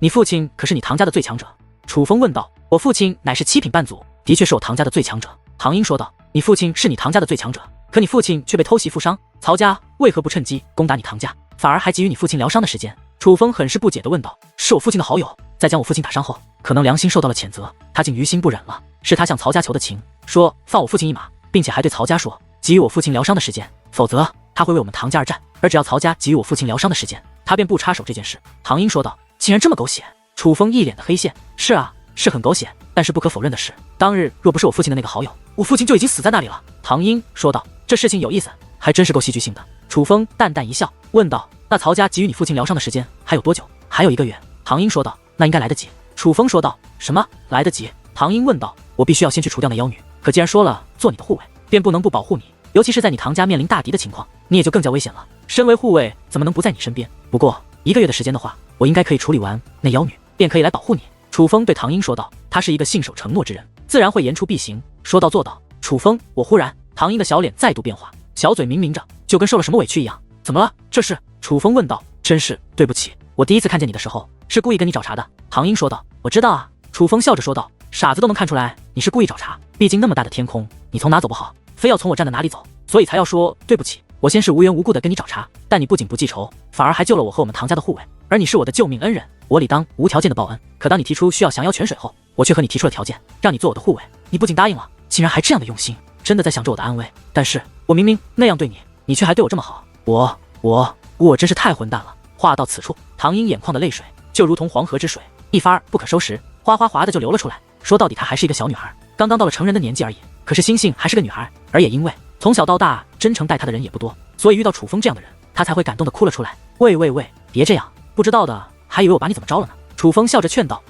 你父亲可是你唐家的最强者。楚风问道。我父亲乃是7品半祖，的确是我唐家的最强者。唐英说道。你父亲是你唐家的最强者，可你父亲却被偷袭负伤，曹家为何不趁机攻打你唐家，反而还给予你父亲疗伤的时间？楚风很是不解地问道。是我父亲的好友，在将我父亲打伤后，可能良心受到了谴责，他竟于心不忍了，是他向曹家求的情，说放我父亲一马，并且还对曹家说给予我父亲疗伤的时间，否则他会为我们唐家而战，而只要曹家给予我父亲疗伤的时间，他便不插手这件事。唐英说道。竟然这么狗血？楚风一脸的黑线。是啊，是很狗血，但是不可否认的是，当日若不是我父亲的那个好友，我父亲就已经死在那里了。唐英说道。这事情有意思，还真是够戏剧性的。楚风淡淡一笑，问道。那曹家给予你父亲疗伤的时间还有多久？还有1个月。唐英说道。那应该来得及。楚风说道。什么来得及？唐英问道。我必须要先去除掉那妖女，可既然说了做你的护卫，便不能不保护你，尤其是在你唐家面临大敌的情况，你也就更加危险了。身为护卫，怎么能不在你身边？不过1个月的时间的话，我应该可以处理完那妖女，便可以来保护你。楚风对唐英说道。他是一个信守承诺之人，自然会言出必行，说到做到。楚风，我忽然……唐英的小脸再度变化，小嘴抿抿着，就跟受了什么委屈一样。怎么了？这是？楚风问道。真是对不起，我第一次看见你的时候是故意跟你找茬的。唐英说道。我知道啊。楚风笑着说道。傻子都能看出来你是故意找茬，毕竟那么大的天空，你从哪走不好，非要从我站的哪里走，所以才要说对不起。我先是无缘无故的跟你找茬，但你不仅不记仇，反而还救了我和我们唐家的护卫，而你是我的救命恩人，我理当无条件的报恩。可当你提出需要降妖泉水后，我却和你提出了条件，让你做我的护卫，你不仅答应了，竟然还这样的用心，真的在想着我的安危。但是我明明那样对你，你却还对我这么好，我真是太混蛋了。话到此处，唐英眼眶的泪水就如同黄河之水，一发不可收拾，哗哗哗的就流了出来。说到底她还是一个小女孩，刚刚到了成人的年纪而已，可是心性还是个女孩，而也因为从小到大真诚待她的人也不多，所以遇到楚风这样的人，她才会感动的哭了出来。喂，别这样，不知道的还以为我把你怎么着了呢。楚风笑着劝道。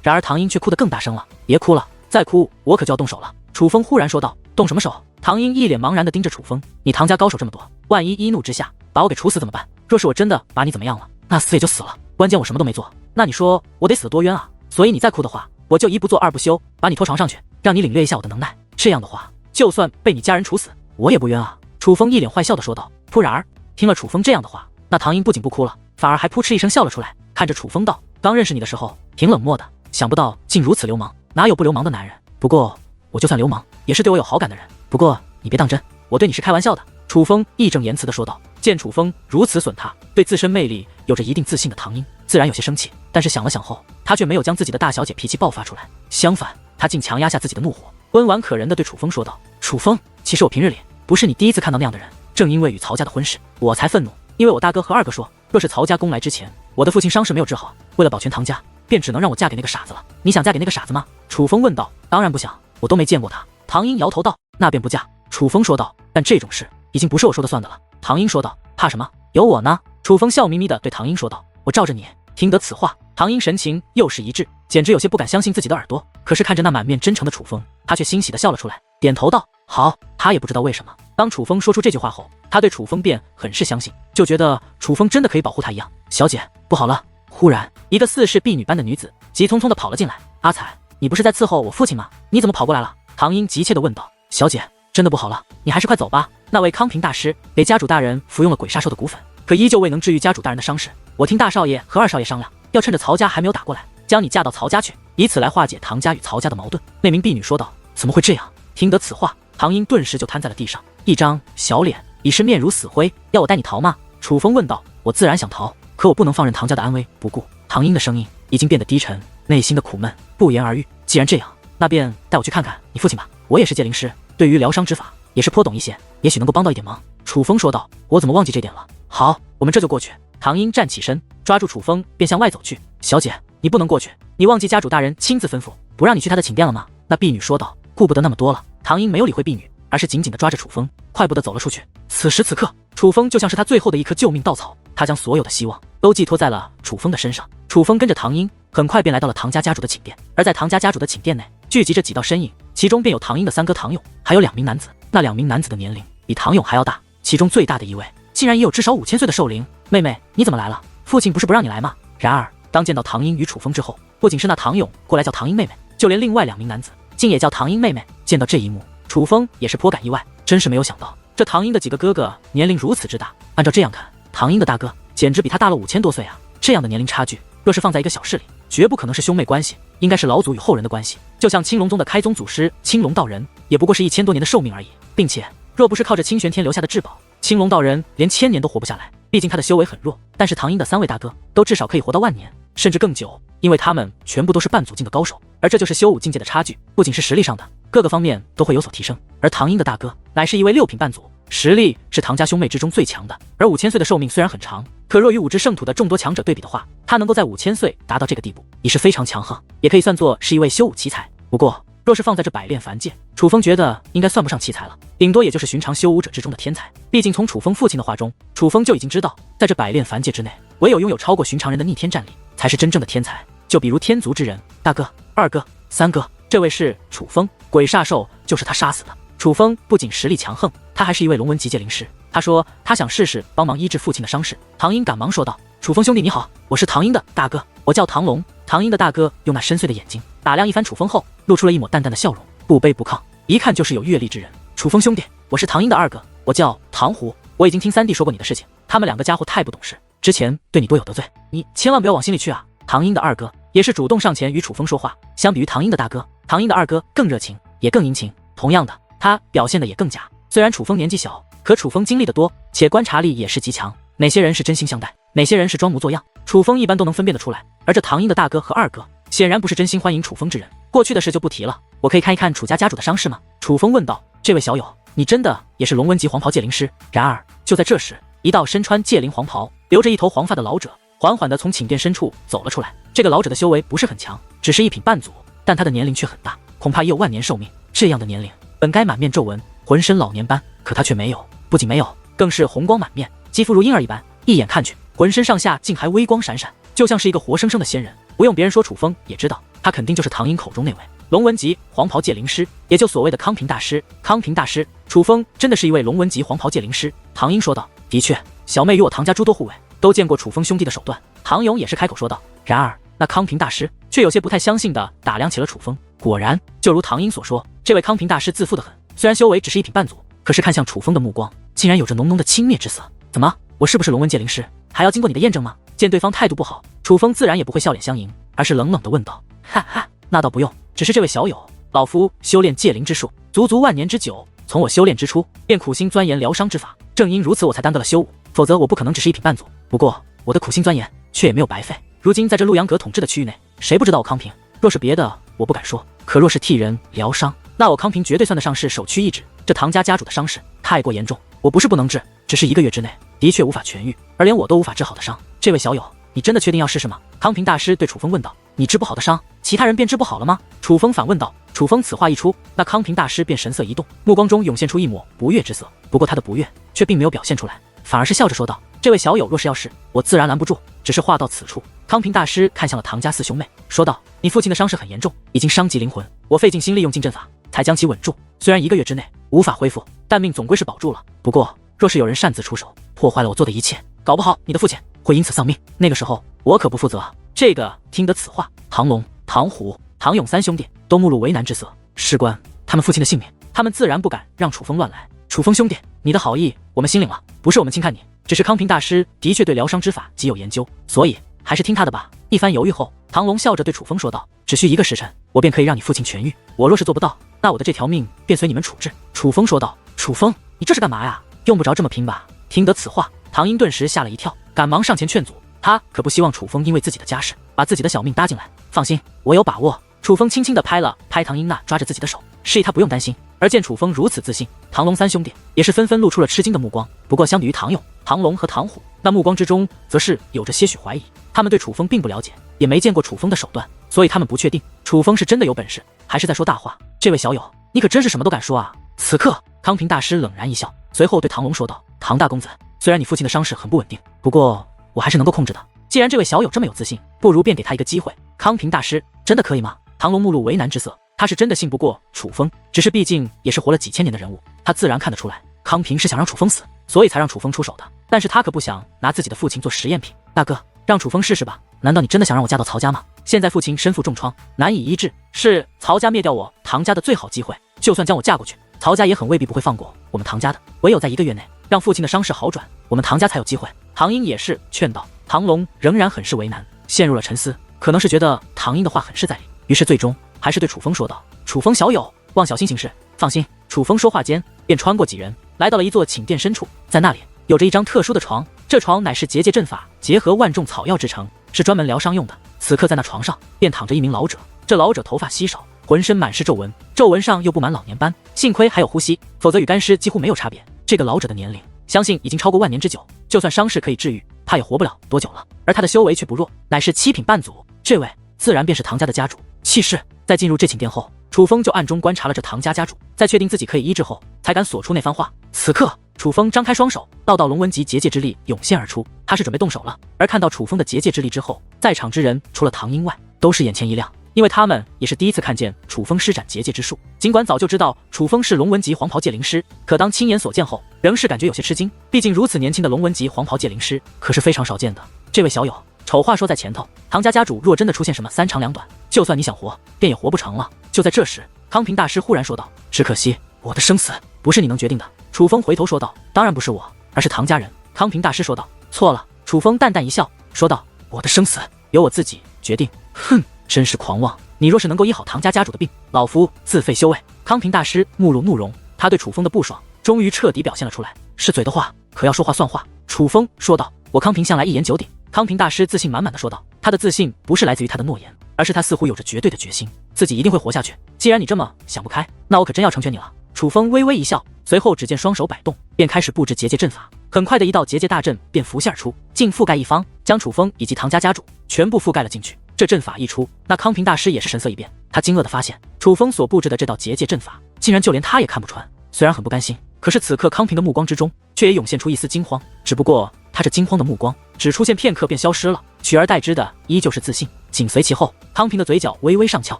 然而唐英却哭得更大声了。别哭了，再哭我可就要动手了。楚风忽然说道。动什么手？唐英一脸茫然地盯着楚风。你唐家高手这么多，万一一怒之下把我给处死怎么办？若是我真的把你怎么样了，那死也就死了，关键我什么都没做，那你说我得死得多冤啊？所以你再哭的话，我就一不做二不休，把你拖床上去，让你领略一下我的能耐。这样的话，就算被你家人处死，我也不冤啊。楚风一脸坏笑地说道。突然听了楚风这样的话，那唐英不仅不哭了，反而还扑哧一声笑了出来，看着楚风道。刚认识你的时候挺冷漠的，想不到竟如此流氓，哪有不流氓的男人？不过我就算流氓，也是对我有好感的人，不过你别当真，我对你是开玩笑的。楚风义正言辞地说道。见楚风如此损他，对自身魅力有着一定自信的唐英自然有些生气，但是想了想后，他却没有将自己的大小姐脾气爆发出来，相反，他竟强压下自己的怒火，温婉可人地对楚风说道。楚风，其实我平日里不是你第一次看到那样的人，正因为与曹家的婚事，我才愤怒，因为我大哥和二哥说，若是曹家攻来之前，我的父亲伤势没有治好，为了保全唐家，便只能让我嫁给那个傻子了。你想嫁给那个傻子吗？楚风问道。当然不想，我都没见过他。唐英摇头道。那便不嫁。楚风说道。但这种事已经不是我说的算的了。唐英说道。怕什么？有我呢。楚风笑眯眯地对唐英说道。我罩着你。听得此话，唐英神情又是一滞，简直有些不敢相信自己的耳朵。可是看着那满面真诚的楚风，他却欣喜地笑了出来，点头道。好。他也不知道为什么，当楚风说出这句话后，他对楚风便很是相信，就觉得楚风真的可以保护他一样。小姐，不好了！忽然一个似是婢女般的女子急匆匆地跑了进来。阿彩，你不是在伺候我父亲吗？你怎么跑过来了？唐英急切地问道。小姐，真的不好了，你还是快走吧。那位康平大师给家主大人服用了鬼煞兽的骨粉，可依旧未能治愈家主大人的伤势。我听大少爷和二少爷商量，要趁着曹家还没有打过来，将你嫁到曹家去，以此来化解唐家与曹家的矛盾。那名婢女说道。怎么会这样？听得此话，唐英顿时就瘫在了地上，一张小脸已是面如死灰。要我带你逃吗？楚风问道。我自然想逃，可我不能放任唐家的安危不顾。唐英的声音已经变得低沉，内心的苦闷不言而喻。既然这样，那便带我去看看你父亲吧。我也是界灵师，对于疗伤之法也是颇懂一些，也许能够帮到一点忙。楚风说道。我怎么忘记这点了？好，我们这就过去。唐英站起身，抓住楚风便向外走去。小姐，你不能过去，你忘记家主大人亲自吩咐不让你去他的寝殿了吗？那婢女说道。顾不得那么多了。唐英没有理会婢女，而是紧紧地抓着楚风，快步地走了出去。此时此刻，楚风就像是他最后的一颗救命稻草，他将所有的希望都寄托在了楚风的身上。楚风跟着唐英很快便来到了唐家家主的寝殿，而在唐家家主的寝殿内聚集着几道身影，其中便有唐英的三哥唐勇，还有2名男子。那2名男子的年龄比唐勇还要大，其中最大的一位竟然也有至少5000岁的寿龄。妹妹，你怎么来了？父亲不是不让你来吗？然而当见到唐英与楚风之后，不仅是那唐勇过来叫唐英妹妹，就连另外2名男子竟也叫唐英妹妹。见到这一幕，楚风也是颇感意外，真是没有想到这唐英的几个哥哥年龄如此之大。按照这样看，唐英的大哥简直比他大了5000多岁啊！这样的年龄差距，若是放在一个小市里，绝不可能是兄妹关系，应该是老祖与后人的关系。就像青龙宗的开宗祖师青龙道人，也不过是1000多年的寿命而已，并且若不是靠着清玄天留下的至宝，青龙道人连1000年都活不下来。毕竟他的修为很弱，但是唐英的3位大哥都至少可以活到万年，甚至更久，因为他们全部都是半祖境的高手，而这就是修武境界的差距，不仅是实力上的，各个方面都会有所提升。而唐英的大哥乃是一位6品半祖，实力是唐家兄妹之中最强的。而5000岁的寿命虽然很长，可若与5支圣土的众多强者对比的话，他能够在5000岁达到这个地步，已是非常强横，也可以算作是一位修武奇才。不过若是放在这百炼凡界，楚风觉得应该算不上奇才了，顶多也就是寻常修武者之中的天才。毕竟从楚风父亲的话中，楚风就已经知道，在这百炼凡界之内，唯有拥有超过寻常人的逆天战力，才是真正的天才。就比如天族之人，大哥、二哥、三哥，这位是楚风，鬼煞兽就是他杀死的。楚风不仅实力强横，他还是一位龙纹级界灵师。他说他想试试帮忙医治父亲的伤势。唐英赶忙说道：“楚风兄弟你好，我是唐英的大哥，我叫唐龙。”唐英的大哥用那深邃的眼睛打量一番楚风后，露出了一抹淡淡的笑容，不卑不亢，一看就是有阅历之人。楚风兄弟，我是唐英的二哥，我叫唐虎。我已经听3弟说过你的事情，他们2个家伙太不懂事，之前对你多有得罪，你千万不要往心里去啊。唐英的二哥也是主动上前与楚风说话，相比于唐英的大哥，唐英的二哥更热情，也更殷勤。同样的，他表现的也更假。虽然楚风年纪小，可楚风经历的多，且观察力也是极强，哪些人是真心相待，哪些人是装模作样，楚风一般都能分辨得出来。而这唐英的大哥和二哥显然不是真心欢迎楚风之人。过去的事就不提了，我可以看一看楚家家主的伤势吗？楚风问道。这位小友，你真的也是龙纹级黄袍界灵师？然而就在这时，一道身穿界灵黄袍，留着一头黄发的老者缓缓地从寝殿深处走了出来。这个老者的修为不是很强，只是1品半祖，但他的年龄却很大，恐怕也有万年寿命。这样的年龄本该满面皱纹，浑身老年斑，可他却没有，不仅没有，更是红光满面，肌肤如婴儿一般，一眼看去，浑身上下竟还微光闪闪，就像是一个活生生的仙人。不用别人说，楚风也知道，他肯定就是唐英口中那位龙纹级黄袍界灵师，也就所谓的康平大师。康平大师，楚风真的是一位龙纹级黄袍界灵师。唐英说道：“的确，小妹与我唐家诸多护卫都见过楚风兄弟的手段。”唐勇也是开口说道。然而那康平大师却有些不太相信地打量起了楚风。果然，就如唐英所说，这位康平大师自负得很，虽然修为只是1品半祖，可是看向楚风的目光竟然有着浓浓的轻蔑之色。怎么，我是不是龙纹界灵师，还要经过你的验证吗？见对方态度不好，楚风自然也不会笑脸相迎，而是冷冷地问道：“哈哈，那倒不用，只是这位小友，老夫修炼界灵之术足足万年之久，从我修炼之初便苦心钻研疗伤之法，正因如此我才耽搁了修武，否则我不可能只是1品半祖。不过我的苦心钻研却也没有白费。如今在这陆阳阁统治的区域内，谁不知道我康平？若是别的我不敢说，可若是替人疗伤，那我康平绝对算得上是首屈一指。这唐家家主的伤势太过严重，我不是不能治，只是1个月之内的确无法痊愈，而连我都无法治好的伤。这位小友，你真的确定要试试吗？”康平大师对楚风问道。“你治不好的伤，其他人便治不好了吗？”楚风反问道。楚风此话一出，那康平大师便神色一动，目光中涌现出一抹不悦之色。不过他的不悦却并没有表现出来，反而是笑着说道：“这位小友若是要试，我自然拦不住。只是话到此处，康平大师看向了唐家4兄妹，说道：“你父亲的伤势很严重，已经伤及灵魂，我费尽心力用尽阵法才将其稳住。虽然1个月之内无法恢复，但命总归是保住了。不过若是有人擅自出手，破坏了我做的一切，搞不好你的父亲会因此丧命，那个时候我可不负责。”这个听得此话，唐龙、唐虎、唐勇3兄弟都目露为难之色。事关他们父亲的性命，他们自然不敢让楚风乱来。楚风兄弟，你的好意我们心领了，不是我们轻看你，只是康平大师的确对疗伤之法极有研究，所以还是听他的吧。一番犹豫后，唐龙笑着对楚风说道：“只需1个时辰，我便可以让你父亲痊愈。我若是做不到，那我的这条命便随你们处置。”楚风说道。“楚风，你这是干嘛呀？用不着这么拼吧？”听得此话，唐英顿时吓了一跳，赶忙上前劝阻。他可不希望楚风因为自己的家事把自己的小命搭进来。放心，我有把握。楚风轻轻地拍了拍唐英那抓着自己的手，示意他不用担心。而见楚风如此自信，唐龙3兄弟也是纷纷露出了吃惊的目光。不过相比于唐勇、唐龙和唐虎，那目光之中则是有着些许怀疑。他们对楚风并不了解，也没见过楚风的手段，所以他们不确定楚风是真的有本事，还是在说大话。这位小友，你可真是什么都敢说啊！此刻，康平大师冷然一笑，随后对唐龙说道：“唐大公子，虽然你父亲的伤势很不稳定，不过我还是能够控制的。既然这位小友这么有自信，不如便给他一个机会。”康平大师，真的可以吗？唐龙目露为难之色，他是真的信不过楚风，只是毕竟也是活了几千年的人物，他自然看得出来，康平是想让楚风死，所以才让楚风出手的。但是他可不想拿自己的父亲做实验品。大哥，让楚风试试吧。难道你真的想让我嫁到曹家吗？现在父亲身负重创，难以医治，是曹家灭掉我唐家的最好机会。就算将我嫁过去，曹家也很未必不会放过我们唐家的。唯有在1个月内让父亲的伤势好转，我们唐家才有机会。唐英也是劝道。唐龙仍然很是为难。陷入了沉思，可能是觉得唐英的话很是在理，于是最终还是对楚风说道：“楚风小友，望小心行事，放心。”楚风说话间，便穿过几人，来到了一座寝殿深处，在那里有着一张特殊的床，这床乃是结界阵法结合万众草药制成，是专门疗伤用的。此刻在那床上便躺着一名老者，这老者头发稀少，浑身满是皱纹，皱纹上又布满老年斑，幸亏还有呼吸，否则与干尸几乎没有差别。这个老者的年龄相信已经超过万年之久，就算伤势可以治愈，他也活不了多久了。而他的修为却不弱，乃是7品半祖。这位自然便是唐家的家主。气势。在进入这寝殿后，楚风就暗中观察了这唐家家主，在确定自己可以医治后，才敢所出那番话。此刻，楚风张开双手，道龙纹级结界之力涌现而出，他是准备动手了。而看到楚风的结界之力之后，在场之人除了唐英外，都是眼前一亮，因为他们也是第一次看见楚风施展结界之术。尽管早就知道楚风是龙纹级黄袍界灵师，可当亲眼所见后，仍是感觉有些吃惊。毕竟如此年轻的龙纹级黄袍界灵师，可是非常少见的。这位小友，丑话说在前头，唐家家主若真的出现什么3长2短，就算你想活，便也活不成了。就在这时，康平大师忽然说道：“只可惜，我的生死不是你能决定的。”楚风回头说道：“当然不是我，而是唐家人。”康平大师说道：“错了。”楚风淡淡一笑，说道：“我的生死由我自己决定。”哼，真是狂妄！你若是能够医好唐家家主的病，老夫自废修为。康平大师目露怒容，他对楚风的不爽终于彻底表现了出来。是嘴的话，可要说话算话。楚风说道：“我康平向来一言九鼎。”康平大师自信满满的说道：“他的自信不是来自于他的诺言，而是他似乎有着绝对的决心，自己一定会活下去。既然你这么想不开，那我可真要成全你了。”楚风微微一笑，随后只见双手摆动，便开始布置结界阵法。很快的一道结界大阵便浮现而出，竟覆盖一方，将楚风以及唐家家主全部覆盖了进去。这阵法一出，那康平大师也是神色一变，他惊愕地发现楚风所布置的这道结界阵法，竟然就连他也看不穿。虽然很不甘心，可是此刻康平的目光之中却也涌现出一丝惊慌，只不过他这惊慌的目光只出现片刻便消失了，取而代之的依旧是自信。紧随其后，康平的嘴角微微上翘，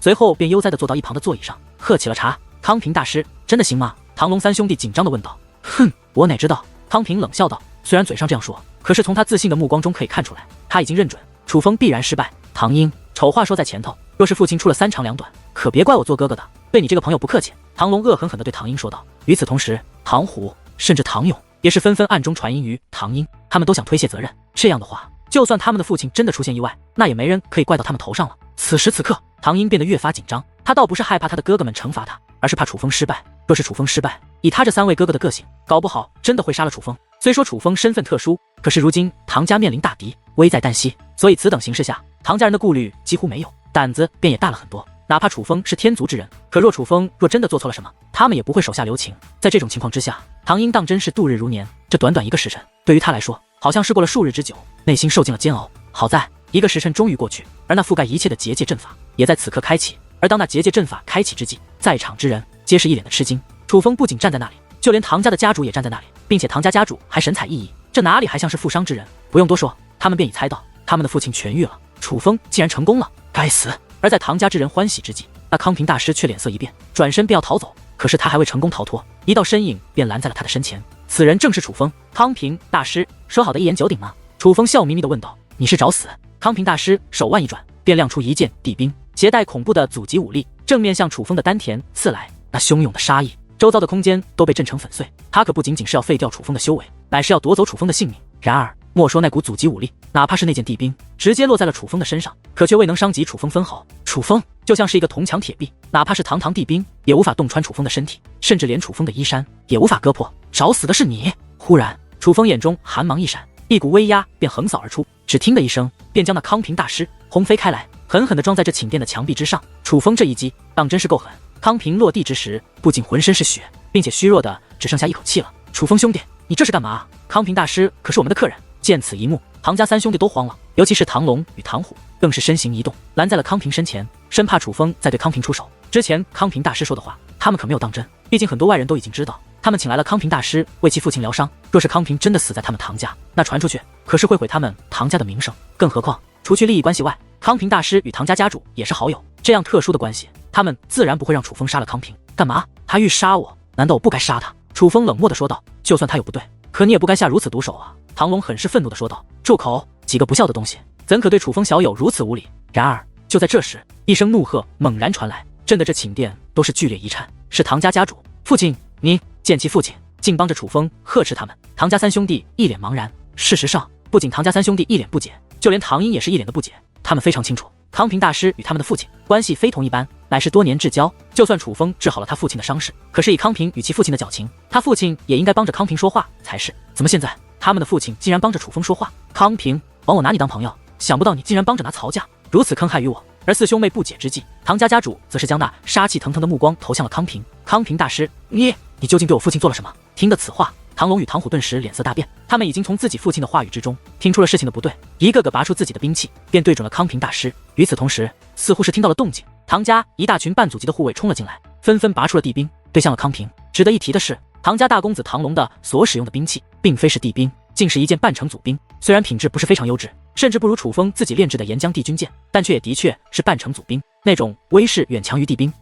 随后便悠哉地坐到一旁的座椅上，喝起了茶。康平大师，真的行吗？唐龙三兄弟紧张地问道。哼，我哪知道。康平冷笑道，虽然嘴上这样说，可是从他自信的目光中可以看出来，他已经认准楚风必然失败。唐英，丑话说在前头，若是父亲出了3长2短，可别怪我做哥哥的，对你这个朋友不客气。唐龙恶狠狠地对唐英说道。与此同时，唐虎甚至唐勇也是纷纷暗中传音于唐英，他们都想推卸责任。这样的话，就算他们的父亲真的出现意外，那也没人可以怪到他们头上了。此时此刻，唐英变得越发紧张，他倒不是害怕他的哥哥们惩罚他，而是怕楚风失败。若是楚风失败，以他这3位哥哥的个性，搞不好真的会杀了楚风。虽说楚风身份特殊，可是如今唐家面临大敌，危在旦夕，所以此等形势下，唐家人的顾虑几乎没有，胆子便也大了很多。哪怕楚风是天族之人，可若楚风若真的做错了什么，他们也不会手下留情。在这种情况之下，唐英当真是度日如年。这短短1个时辰，对于他来说，好像是过了数日之久，内心受尽了煎熬。好在1个时辰终于过去，而那覆盖一切的结界阵法也在此刻开启。而当那结界阵法开启之际，在场之人皆是一脸的吃惊。楚风不仅站在那里，就连唐家的家主也站在那里，并且唐家家主还神采奕奕，这哪里还像是负伤之人？不用多说，他们便已猜到他们的父亲痊愈了，楚风竟然成功了，该死！而在唐家之人欢喜之际，那康平大师却脸色一变，转身便要逃走。可是他还未成功逃脱，一道身影便拦在了他的身前。此人正是楚风。康平大师，说好的一言九鼎吗？楚风笑眯眯地问道。你是找死？康平大师手腕一转，便亮出一件地冰，携带恐怖的祖级武力，正面向楚风的丹田刺来。那汹涌的杀意，周遭的空间都被震成粉碎。他可不仅仅是要废掉楚风的修为，乃是要夺走楚风的性命。然而莫说那股祖级武力，哪怕是那件地冰直接落在了楚风的身上，可却未能伤及楚风分毫。楚风就像是一个铜墙铁壁，哪怕是堂堂地冰也无法洞穿楚风的身体，甚至连楚风的衣衫也无法割破。找死的是你！忽然楚风眼中寒芒一闪，一股威压便横扫而出，只听的一声，便将那康平大师轰飞开来，狠狠地装在这寝殿的墙壁之上。楚风这一击当真是够狠，康平落地之时不仅浑身是血，并且虚弱的只剩下一口气了。楚风兄弟，你这是干嘛？康平大师可是我们的客人。见此一幕，唐家3兄弟都慌了，尤其是唐龙与唐虎更是身形一动，拦在了康平身前，生怕楚风再对康平出手。之前康平大师说的话，他们可没有当真，毕竟很多外人都已经知道，他们请来了康平大师为其父亲疗伤。若是康平真的死在他们唐家，那传出去可是会毁他们唐家的名声。更何况除去利益关系外，康平大师与唐家家主也是好友，这样特殊的关系，他们自然不会让楚风杀了康平。干嘛？他欲杀我？难道我不该杀他？楚风冷漠地说道。就算他有不对，可你也不该下如此毒手啊！唐龙很是愤怒地说道。住口！几个不孝的东西，怎可对楚风小友如此无礼？然而就在这时，一声怒喝猛然传来，震得这寝殿都是剧烈一颤。是唐家家主。父亲，您见其父亲竟帮着楚风呵斥他们，唐家3兄弟一脸茫然。事实上，不仅唐家3兄弟一脸不解，就连唐英也是一脸的不解。他们非常清楚，康平大师与他们的父亲关系非同一般，乃是多年至交。就算楚风治好了他父亲的伤势，可是以康平与其父亲的交情，他父亲也应该帮着康平说话才是。怎么现在他们的父亲竟然帮着楚风说话？康平，枉我拿你当朋友，想不到你竟然帮着拿曹家，如此坑害于我。而四兄妹不解之际，唐家家主则是将那杀气腾腾的目光投向了康平。康平大师，你究竟对我父亲做了什么？听得此话，唐龙与唐虎顿时脸色大变，他们已经从自己父亲的话语之中听出了事情的不对，一个个拔出自己的兵器，便对准了康平大师。与此同时，似乎是听到了动静，唐家一大群半祖级的护卫冲了进来，纷纷拔出了地兵，对向了康平。值得一提的是，唐家大公子唐龙的所使用的兵器，并非是地兵，竟是一件半成祖兵。虽然品质不是非常优质，甚至不如楚风自己炼制的岩浆帝君剑，但却也的确是半成祖兵，那种威势远强于地兵。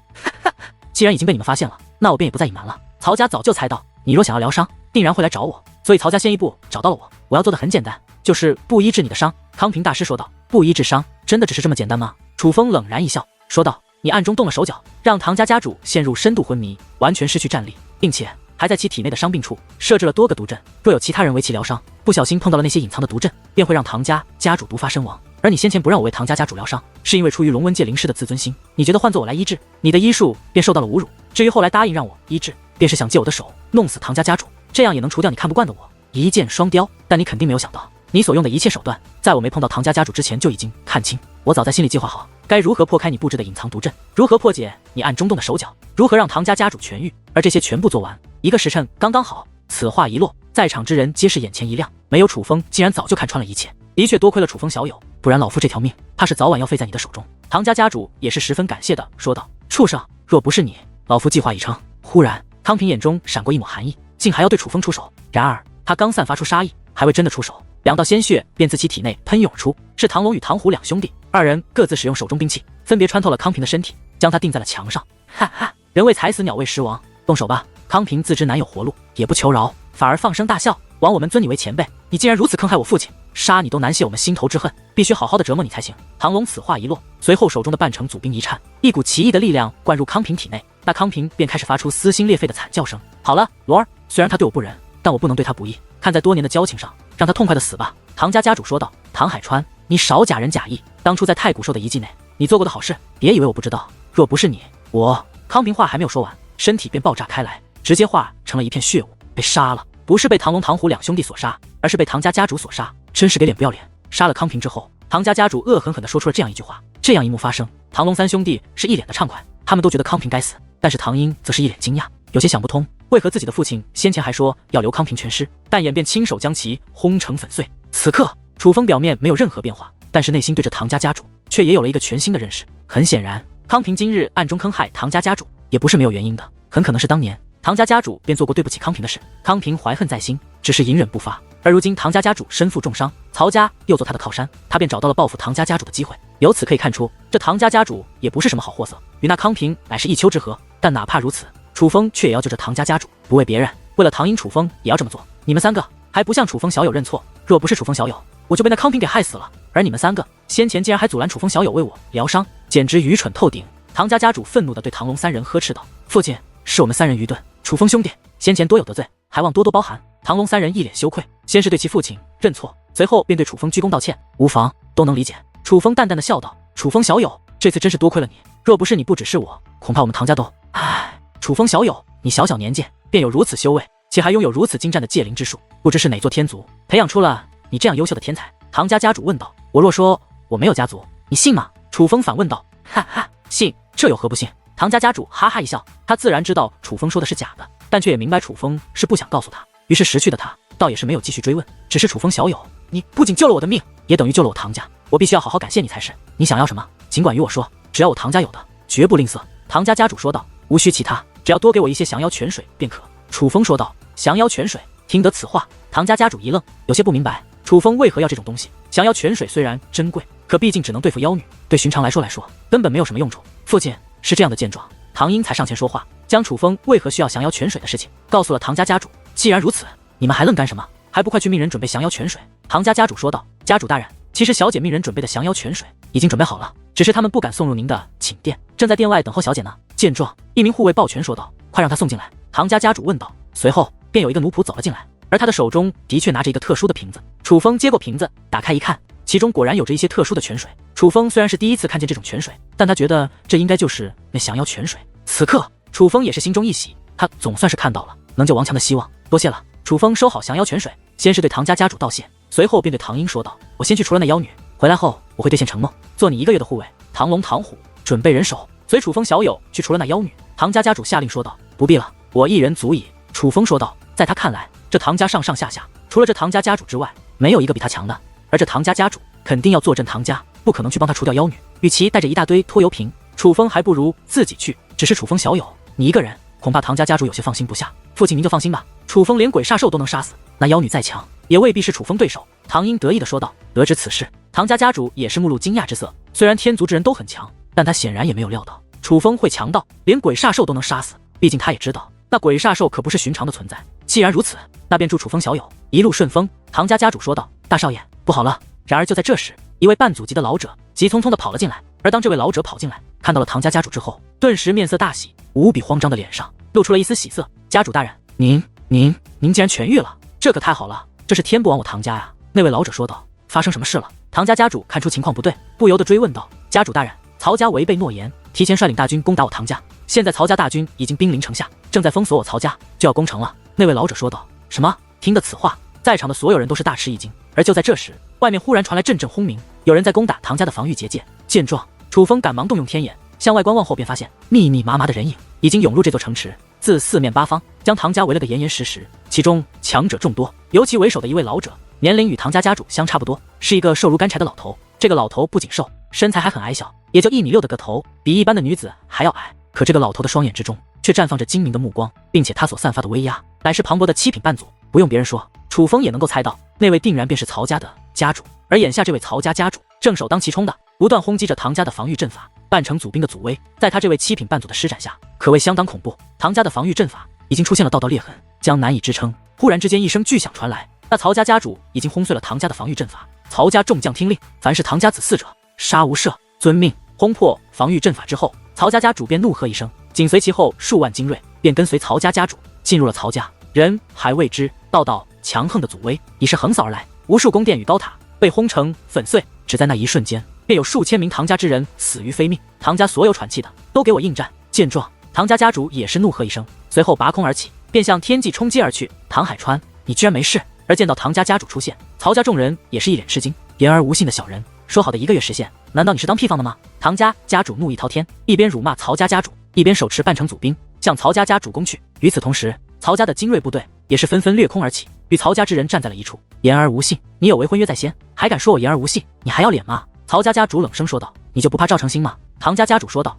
既然已经被你们发现了，那我便也不再隐瞒了。曹家早就猜到你若想要疗伤，定然会来找我，所以曹家先一步找到了我。我要做的很简单，就是不医治你的伤。康平大师说道。不医治伤，真的只是这么简单吗？楚风冷然一笑，说道：你暗中动了手脚，让唐家家主陷入深度昏迷，完全失去战力，并且还在其体内的伤病处设置了多个毒阵，若有其他人为其疗伤，不小心碰到了那些隐藏的毒阵，便会让唐家家主毒发身亡。而你先前不让我为唐家家主疗伤，是因为出于龙温界灵师的自尊心，你觉得换做我来医治，你的医术便受到了侮辱。至于后来答应让我医治，便是想借我的手弄死唐家家主，这样也能除掉你看不惯的我。一箭双雕。但你肯定没有想到，你所用的一切手段，在我没碰到唐家家主之前就已经看清。我早在心里计划好，该如何破开你布置的隐藏毒阵，如何破解你暗中动的手脚，如何让唐家家主痊愈。而这些全部做完，一个时辰刚刚好。此话一落，在场之人皆是眼前一亮，没有楚风竟然早就看穿了一切。的确多亏了楚风小友，不然老夫这条命怕是早晚要废在你的手中。唐家家主也是十分感谢的说道：畜生，若不是你，老夫计划已成。忽然康平眼中闪过一抹寒意，竟还要对楚风出手。然而他刚散发出杀意，还未真的出手，两道鲜血便自其体内喷涌出。是唐龙与唐虎两兄弟，二人各自使用手中兵器，分别穿透了康平的身体，将他钉在了墙上。哈哈，人为财死，鸟为食亡，动手吧。康平自知难有活路，也不求饶，反而放声大笑。枉我们尊你为前辈，你竟然如此坑害我父亲，杀你都难泄我们心头之恨，必须好好的折磨你才行。唐龙此话一落，随后手中的半成祖兵一颤，一股奇异的力量灌入康平体内，那康平便开始发出撕心裂肺的惨叫声。好了，罗儿，虽然他对我不仁，但我不能对他不义，看在多年的交情上，让他痛快的死吧。唐家家主说道。唐海川，你少假仁假义，当初在太古兽的遗迹内，你做过的好事，别以为我不知道。若不是你，我……康平话还没有说完，身体便爆炸开来，直接化成了一片血雾，被杀了。不是被唐龙、唐虎两兄弟所杀，而是被唐家家主所杀，真是给脸不要脸。杀了康平之后，唐家家主恶狠狠地说出了这样一句话。这样一幕发生，唐龙三兄弟是一脸的畅快，他们都觉得康平该死，但是唐英则是一脸惊讶，有些想不通，为何自己的父亲先前还说要留康平全尸，但眼便亲手将其轰成粉碎。此刻楚风表面没有任何变化，但是内心对着唐家家主却也有了一个全新的认识。很显然，康平今日暗中坑害唐家家主也不是没有原因的，很可能是当年唐家家主便做过对不起康平的事，康平怀恨在心，只是隐忍不发。而如今唐家家主身负重伤，曹家又做他的靠山，他便找到了报复唐家家主的机会。由此可以看出，这唐家家主也不是什么好货色，与那康平乃是一丘之貉。但哪怕如此，楚风却也要救这唐家家主，不为别人，为了唐英，楚风也要这么做。你们三个还不向楚风小友认错？若不是楚风小友，我就被那康平给害死了。而你们三个先前竟然还阻拦楚风小友为我疗伤，简直愚蠢透顶。唐家家主愤怒地对唐龙三人呵斥道：父亲，是我们三人愚钝，楚风兄弟先前多有得罪，还望多多包涵。唐龙三人一脸羞愧，先是对其父亲认错，随后便对楚风鞠躬道歉。无妨，都能理解。楚风淡淡的笑道：楚风小友，这次真是多亏了你，若不是你，不只是我，恐怕我们唐家都……唉，楚风小友，你小小年纪便有如此修为，且还拥有如此精湛的戒灵之术，不知是哪座天族培养出了你这样优秀的天才？唐家家主问道。我若说我没有家族，你信吗？楚风反问道。哈哈，信，这有何不信？唐家家主哈哈一笑，他自然知道楚风说的是假的，但却也明白楚风是不想告诉他，于是识趣的他倒也是没有继续追问。只是楚风小友，你不仅救了我的命，也等于救了我唐家，我必须要好好感谢你才是。你想要什么，尽管与我说，只要我唐家有的，绝不吝啬。唐家家主说道。无需其他，只要多给我一些降妖泉水便可。楚风说道。降妖泉水。听得此话，唐家家主一愣，有些不明白楚风为何要这种东西。降妖泉水虽然珍贵，可毕竟只能对付妖女，对寻常来说根本没有什么用处。父亲是这样的见状，唐英才上前说话，将楚风为何需要降妖泉水的事情告诉了唐家家主。既然如此，你们还愣干什么？还不快去命人准备降妖泉水？唐家家主说道。家主大人，其实小姐命人准备的降妖泉水已经准备好了，只是他们不敢送入您的寝殿，正在殿外等候小姐呢。见状，一名护卫抱拳说道。快让他送进来。唐家家主问道。随后便有一个奴仆走了进来，而他的手中的确拿着一个特殊的瓶子。楚风接过瓶子，打开一看，其中果然有着一些特殊的泉水。楚风虽然是第一次看见这种泉水，但他觉得这应该就是那降妖泉水。此刻，楚风也是心中一喜，他总算是看到了能救王强的希望。多谢了。楚风收好降妖泉水，先是对唐家家主道谢，随后便对唐英说道：“我先去除了那妖女，回来后我会兑现承诺，做你1个月的护卫。唐龙、唐虎，准备人手，随楚风小友去除了那妖女。”唐家家主下令说道：“不必了，我一人足矣。”楚风说道：“在他看来，这唐家上上下下，除了这唐家家主之外，没有一个比他强的。而这唐家家主肯定要坐镇唐家，不可能去帮他除掉妖女。与其带着一大堆拖油瓶，楚风还不如自己去。只是楚风小友，你一个人，恐怕唐家家主有些放心不下。父亲您就放心吧，楚风连鬼煞兽都能杀死，那妖女再强，也未必是楚风对手。”唐英得意地说道。得知此事，唐家家主也是目露惊讶之色。虽然天族之人都很强，但他显然也没有料到楚风会强到连鬼煞兽都能杀死。毕竟他也知道，那鬼煞兽可不是寻常的存在。既然如此，那便祝楚风小友一路顺风。唐家家主说道：“大少爷，不好了！”然而就在这时，一位半祖级的老者急匆匆地跑了进来。而当这位老者跑进来，看到了唐家家主之后，顿时面色大喜，无比慌张的脸上露出了一丝喜色。“家主大人，您竟然痊愈了，这可太好了！这是天不亡我唐家呀！”那位老者说道。“发生什么事了？”唐家家主看出情况不对，不由得追问道。“家主大人，曹家违背诺言，提前率领大军攻打我唐家。现在曹家大军已经兵临城下，正在封锁我曹家，就要攻城了。”那位老者说道。“什么？”听得此话，在场的所有人都是大吃一惊。而就在这时，外面忽然传来阵阵轰鸣，有人在攻打唐家的防御结界。见状，楚风赶忙动用天眼向外观望后，便发现密密麻麻的人影已经涌入这座城池，自四面八方将唐家围了个严严实实。其中强者众多，尤其为首的一位老者，年龄与唐家家主相差不多，是一个瘦如干柴的老头。这个老头不仅瘦，身材还很矮小，也就1.6米的个头，比一般的女子还要矮。可这个老头的双眼之中却绽放着精明的目光，并且他所散发的威压乃是磅礴的7品半祖。不用别人说，楚风也能够猜到，那位定然便是曹家的家主。而眼下这位曹家家主正首当其冲的不断轰击着唐家的防御阵法，半成祖兵的祖威，在他这位7品半祖的施展下，可谓相当恐怖。唐家的防御阵法已经出现了道道裂痕，将难以支撑。忽然之间，一声巨响传来，那曹家家主已经轰碎了唐家的防御阵法。曹家众将听令，凡是唐家子嗣者，杀无赦！遵命！轰破防御阵法之后，曹家家主便怒喝一声，紧随其后数万精锐便跟随曹家家主进入了曹家。人还未知，道道强横的祖威已是横扫而来，无数宫殿与高塔被轰成粉碎。只在那一瞬间，便有数千名唐家之人死于非命。唐家所有喘气的都给我应战！见状，唐家家主也是怒喝一声，随后拔空而起，便向天际冲击而去。唐海川，你居然没事！而见到唐家家主出现，曹家众人也是一脸吃惊。言而无信的小人，说好的1个月实现，难道你是当屁放的吗？唐家家主怒意滔天，一边辱骂曹家家主，一边手持半成祖兵向曹家家主攻去。与此同时，曹家的精锐部队也是纷纷掠空而起，与曹家之人站在了一处。言而无信，你有违婚约在先，还敢说我言而无信？你还要脸吗？曹家家主冷声说道。你就不怕赵成兴吗？唐家家主说道。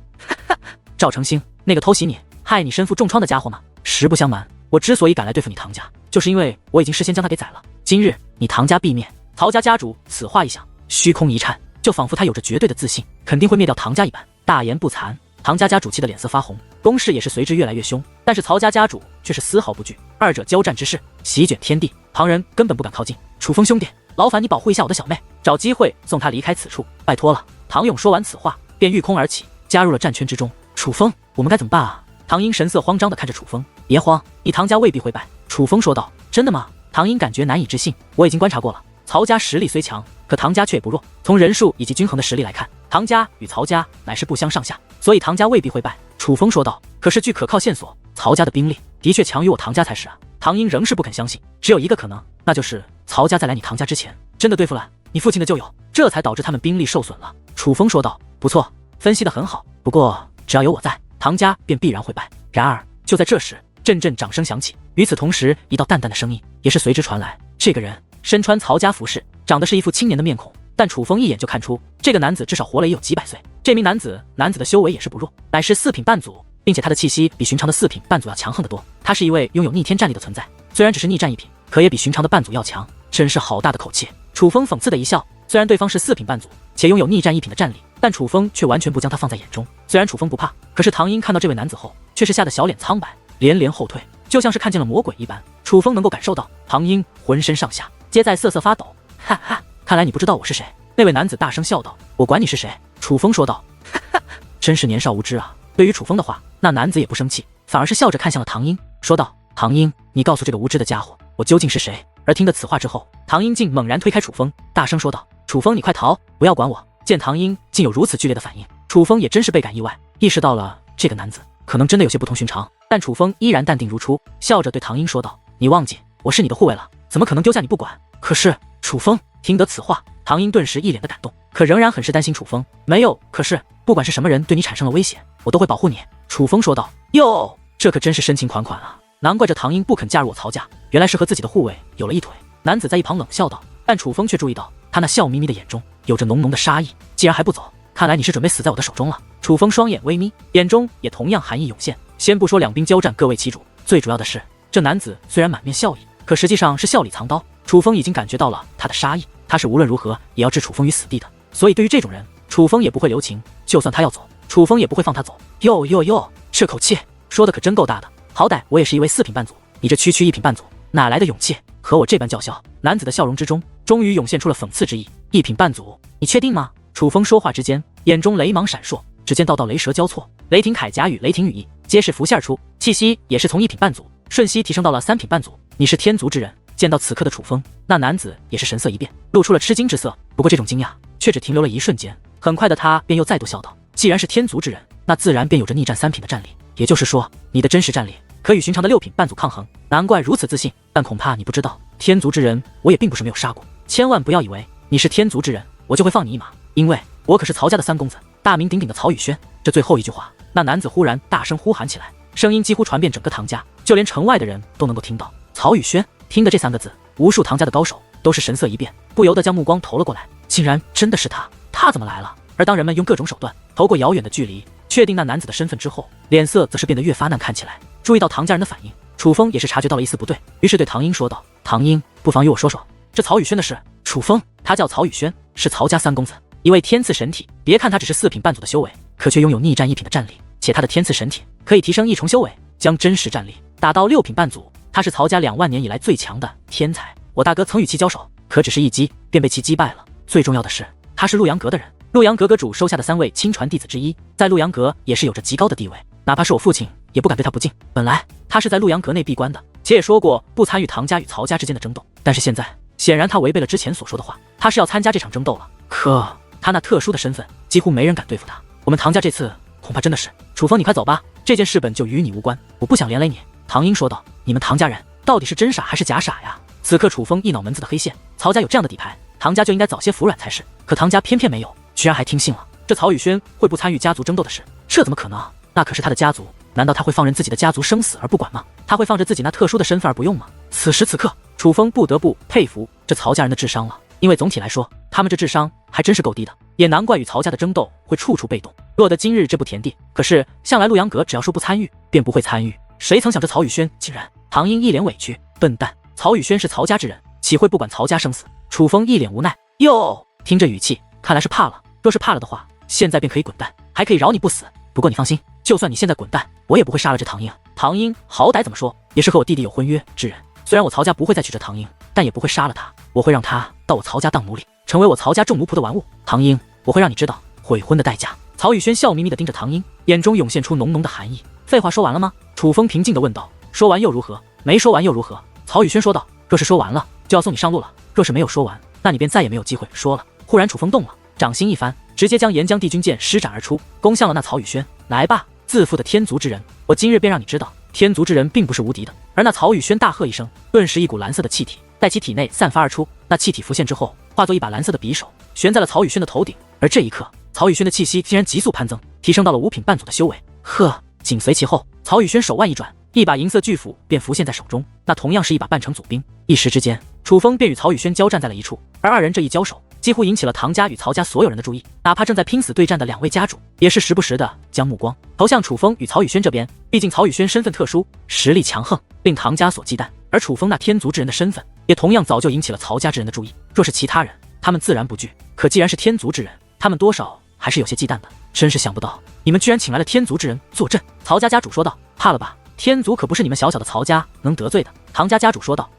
赵成兴，那个偷袭你害你身负重创的家伙吗？实不相瞒，我之所以敢来对付你唐家，就是因为我已经事先将他给宰了。今日你唐家必灭！曹家家主此话一响，虚空一颤，就仿佛他有着绝对的自信，肯定会灭掉唐家一般。大言不惭！唐家家主气得脸色发红，攻势也是随之越来越凶。但是曹家家主却是丝毫不惧，二者交战之势席卷天地，旁人根本不敢靠近。楚风兄弟，劳烦你保护一下我的小妹，找机会送她离开此处，拜托了。唐勇说完此话，便御空而起，加入了战圈之中。楚风，我们该怎么办啊？唐英神色慌张地看着楚风。别慌，你唐家未必会败。楚风说道。真的吗？唐英感觉难以置信。我已经观察过了，曹家实力虽强，可唐家却也不弱。从人数以及均衡的实力来看，唐家与曹家乃是不相上下，所以唐家未必会败。楚风说道。可是据可靠线索，曹家的兵力的确强于我唐家才是啊。唐英仍是不肯相信。只有一个可能，那就是曹家在来你唐家之前，真的对付了你父亲的旧友，这才导致他们兵力受损了。楚风说道。不错，分析得很好。不过只要有我在，唐家便必然会败。然而就在这时，阵阵掌声响起，与此同时，一道淡淡的声音也是随之传来。这个人身穿曹家服饰，长得是一副青年的面孔，但楚风一眼就看出这个男子至少活了也有几百岁。这名男子的修为也是不弱，乃是4品半祖，并且他的气息比寻常的4品半祖要强横得多。他是一位拥有逆天战力的存在，虽然只是逆战1品，可也比寻常的半祖要强，真是好大的口气。楚风讽刺的一笑，虽然对方是4品半祖，且拥有逆战1品的战力，但楚风却完全不将他放在眼中。虽然楚风不怕，可是唐英看到这位男子后，却是吓得小脸苍白，连连后退，就像是看见了魔鬼一般。楚风能够感受到唐英浑身上下皆在瑟瑟发抖。哈哈，看来你不知道我是谁。那位男子大声笑道。我管你是谁。楚风说道。哈哈，真是年少无知啊。对于楚风的话，那男子也不生气，反而是笑着看向了唐英，说道。唐英，你告诉这个无知的家伙，我究竟是谁？而听得此话之后，唐英竟猛然推开楚风，大声说道。楚风，你快逃，不要管我！见唐英竟有如此剧烈的反应，楚风也真是倍感意外，意识到了这个男子可能真的有些不同寻常。但楚风依然淡定如初，笑着对唐英说道：“你忘记我是你的护卫了，怎么可能丢下你不管？”可是楚风听得此话，唐英顿时一脸的感动，可仍然很是担心楚风。没有，可是不管是什么人对你产生了威胁，我都会保护你。楚风说道。哟，这可真是深情款款啊！难怪这唐英不肯嫁入我曹家，原来是和自己的护卫有了一腿。男子在一旁冷笑道，但楚风却注意到他那笑眯眯的眼中有着浓浓的杀意。既然还不走，看来你是准备死在我的手中了。楚风双眼微眯，眼中也同样寒意涌现。先不说两兵交战各为其主，最主要的是这男子虽然满面笑意，可实际上是笑里藏刀。楚风已经感觉到了他的杀意，他是无论如何也要置楚风于死地的。所以对于这种人，楚风也不会留情，就算他要走，楚风也不会放他走。哟，这口气说的可真够大的，好歹我也是一位4品半祖，你这区1品半祖哪来的勇气和我这般叫嚣？男子的笑容之中终于涌现出了讽刺之意。1品半祖，你确定吗？楚风说话之间，眼中雷芒闪烁，只见道雷蛇交错，雷霆铠甲与雷霆羽翼皆是浮现而出，气息也是从1品半祖瞬息提升到了3品半祖。你是天族之人？见到此刻的楚风，那男子也是神色一变，露出了吃惊之色。不过这种惊讶却只停留了一瞬间，很快的他便又再度笑道：既然是天族之人，那自然便有着逆战3品的战力，也就是说你的真实战力可与寻常的6品半祖抗衡，难怪如此自信。但恐怕你不知道，天族之人我也并不是没有杀过，千万不要以为你是天族之人我就会放你一马，因为我可是曹家的3公子，大名鼎鼎的曹宇轩。这最后一句话，那男子忽然大声呼喊起来，声音几乎传遍整个唐家，就连城外的人都能够听到。曹宇轩，听得这3个字，无数唐家的高手都是神色一变，不由得将目光投了过来。竟然真的是他怎么来了？而当人们用各种手段投过遥远的距离，确定那男子的身份之后，脸色则是变得越发难看起来。注意到唐家人的反应，楚风也是察觉到了一丝不对，于是对唐英说道：唐英，不妨与我说说这曹宇轩的事。楚风，他叫曹宇轩，是曹家3公子，一位天赐神体。别看他只是4品半祖的修为，可却拥有逆战1品的战力，且他的天赐神体可以提升1重修为，将真实战力打到6品半祖。他是曹家2万年以来最强的天才，我大哥曾与其交手，可只是一击便被其击败了。最重要的是，他是陆阳阁的人，陆阳阁阁主收下的3位亲传弟子之一，在陆阳阁也是有着极高的地位，哪怕是我父亲也不敢对他不敬。本来他是在陆阳阁内闭关的，且也说过不参与唐家与曹家之间的争斗，但是现在显然他违背了之前所说的话，他是要参加这场争斗了。可他那特殊的身份，几乎没人敢对付他。我们唐家这次恐怕真的是……楚风，你快走吧，这件事本就与你无关，我不想连累你。唐英说道：你们唐家人到底是真傻还是假傻呀？此刻楚风一脑门子的黑线，曹家有这样的底牌，唐家就应该早些服软才是，可唐家偏偏没有，居然还听信了。这曹宇轩会不参与家族争斗的事，这怎么可能？那可是他的家族，难道他会放任自己的家族生死而不管吗？他会放着自己那特殊的身份而不用吗？此时此刻，楚风不得不佩服这曹家人的智商了，因为总体来说，他们这智商还真是够低的，也难怪与曹家的争斗会处处被动，落得今日这步田地。可是向来陆阳阁只要说不参与，便不会参与，谁曾想这曹宇轩竟然……唐英一脸委屈，笨蛋，曹宇轩是曹家之人，岂会不管曹家生死？楚风一脸无奈，哟，听这语气，看来是怕了。若是怕了的话，现在便可以滚蛋，还可以饶你不死。不过你放心，就算你现在滚蛋，我也不会杀了这唐英。唐英好歹怎么说也是和我弟弟有婚约之人，虽然我曹家不会再娶这唐英，但也不会杀了他，我会让他到我曹家当奴隶，成为我曹家众奴仆的玩物。唐英，我会让你知道悔婚的代价。曹宇轩笑眯眯地盯着唐英，眼中涌现出浓浓的寒意。废话说完了吗？楚风平静地问道。说完又如何？没说完又如何？曹宇轩说道。若是说完了，就要送你上路了；若是没有说完，那你便再也没有机会说了。忽然楚风动了，掌心一翻，直接将岩浆帝君剑施展而出，攻向了那曹宇轩。来吧，自负的天族之人，我今日便让你知道，天族之人并不是无敌的。而那曹宇轩大喝一声，顿时一股蓝色的气体在其体内散发而出，那气体浮现之后，化作一把蓝色的匕首，悬在了曹宇轩的头顶。而这一刻，曹宇轩的气息竟然急速攀增，提升到了5品半祖的修为。呵，紧随其后，曹宇轩手腕一转，一把银色巨斧便浮现在手中，那同样是一把半成祖兵。一时之间，楚风便与曹宇轩交战在了一处，而二人这一交手，几乎引起了唐家与曹家所有人的注意，哪怕正在拼死对战的2位家主，也是时不时的将目光投向楚风与曹宇轩这边。毕竟曹宇轩身份特殊，实力强横，令唐家所忌惮，而楚风那天族之人的身份，也同样早就引起了曹家之人的注意。若是其他人，他们自然不惧，可既然是天族之人，他们多少还是有些忌惮的。真是想不到，你们居然请来了天族之人坐镇。曹家家主说道。怕了吧，天族可不是你们小小的曹家能得罪的。唐家家主说道。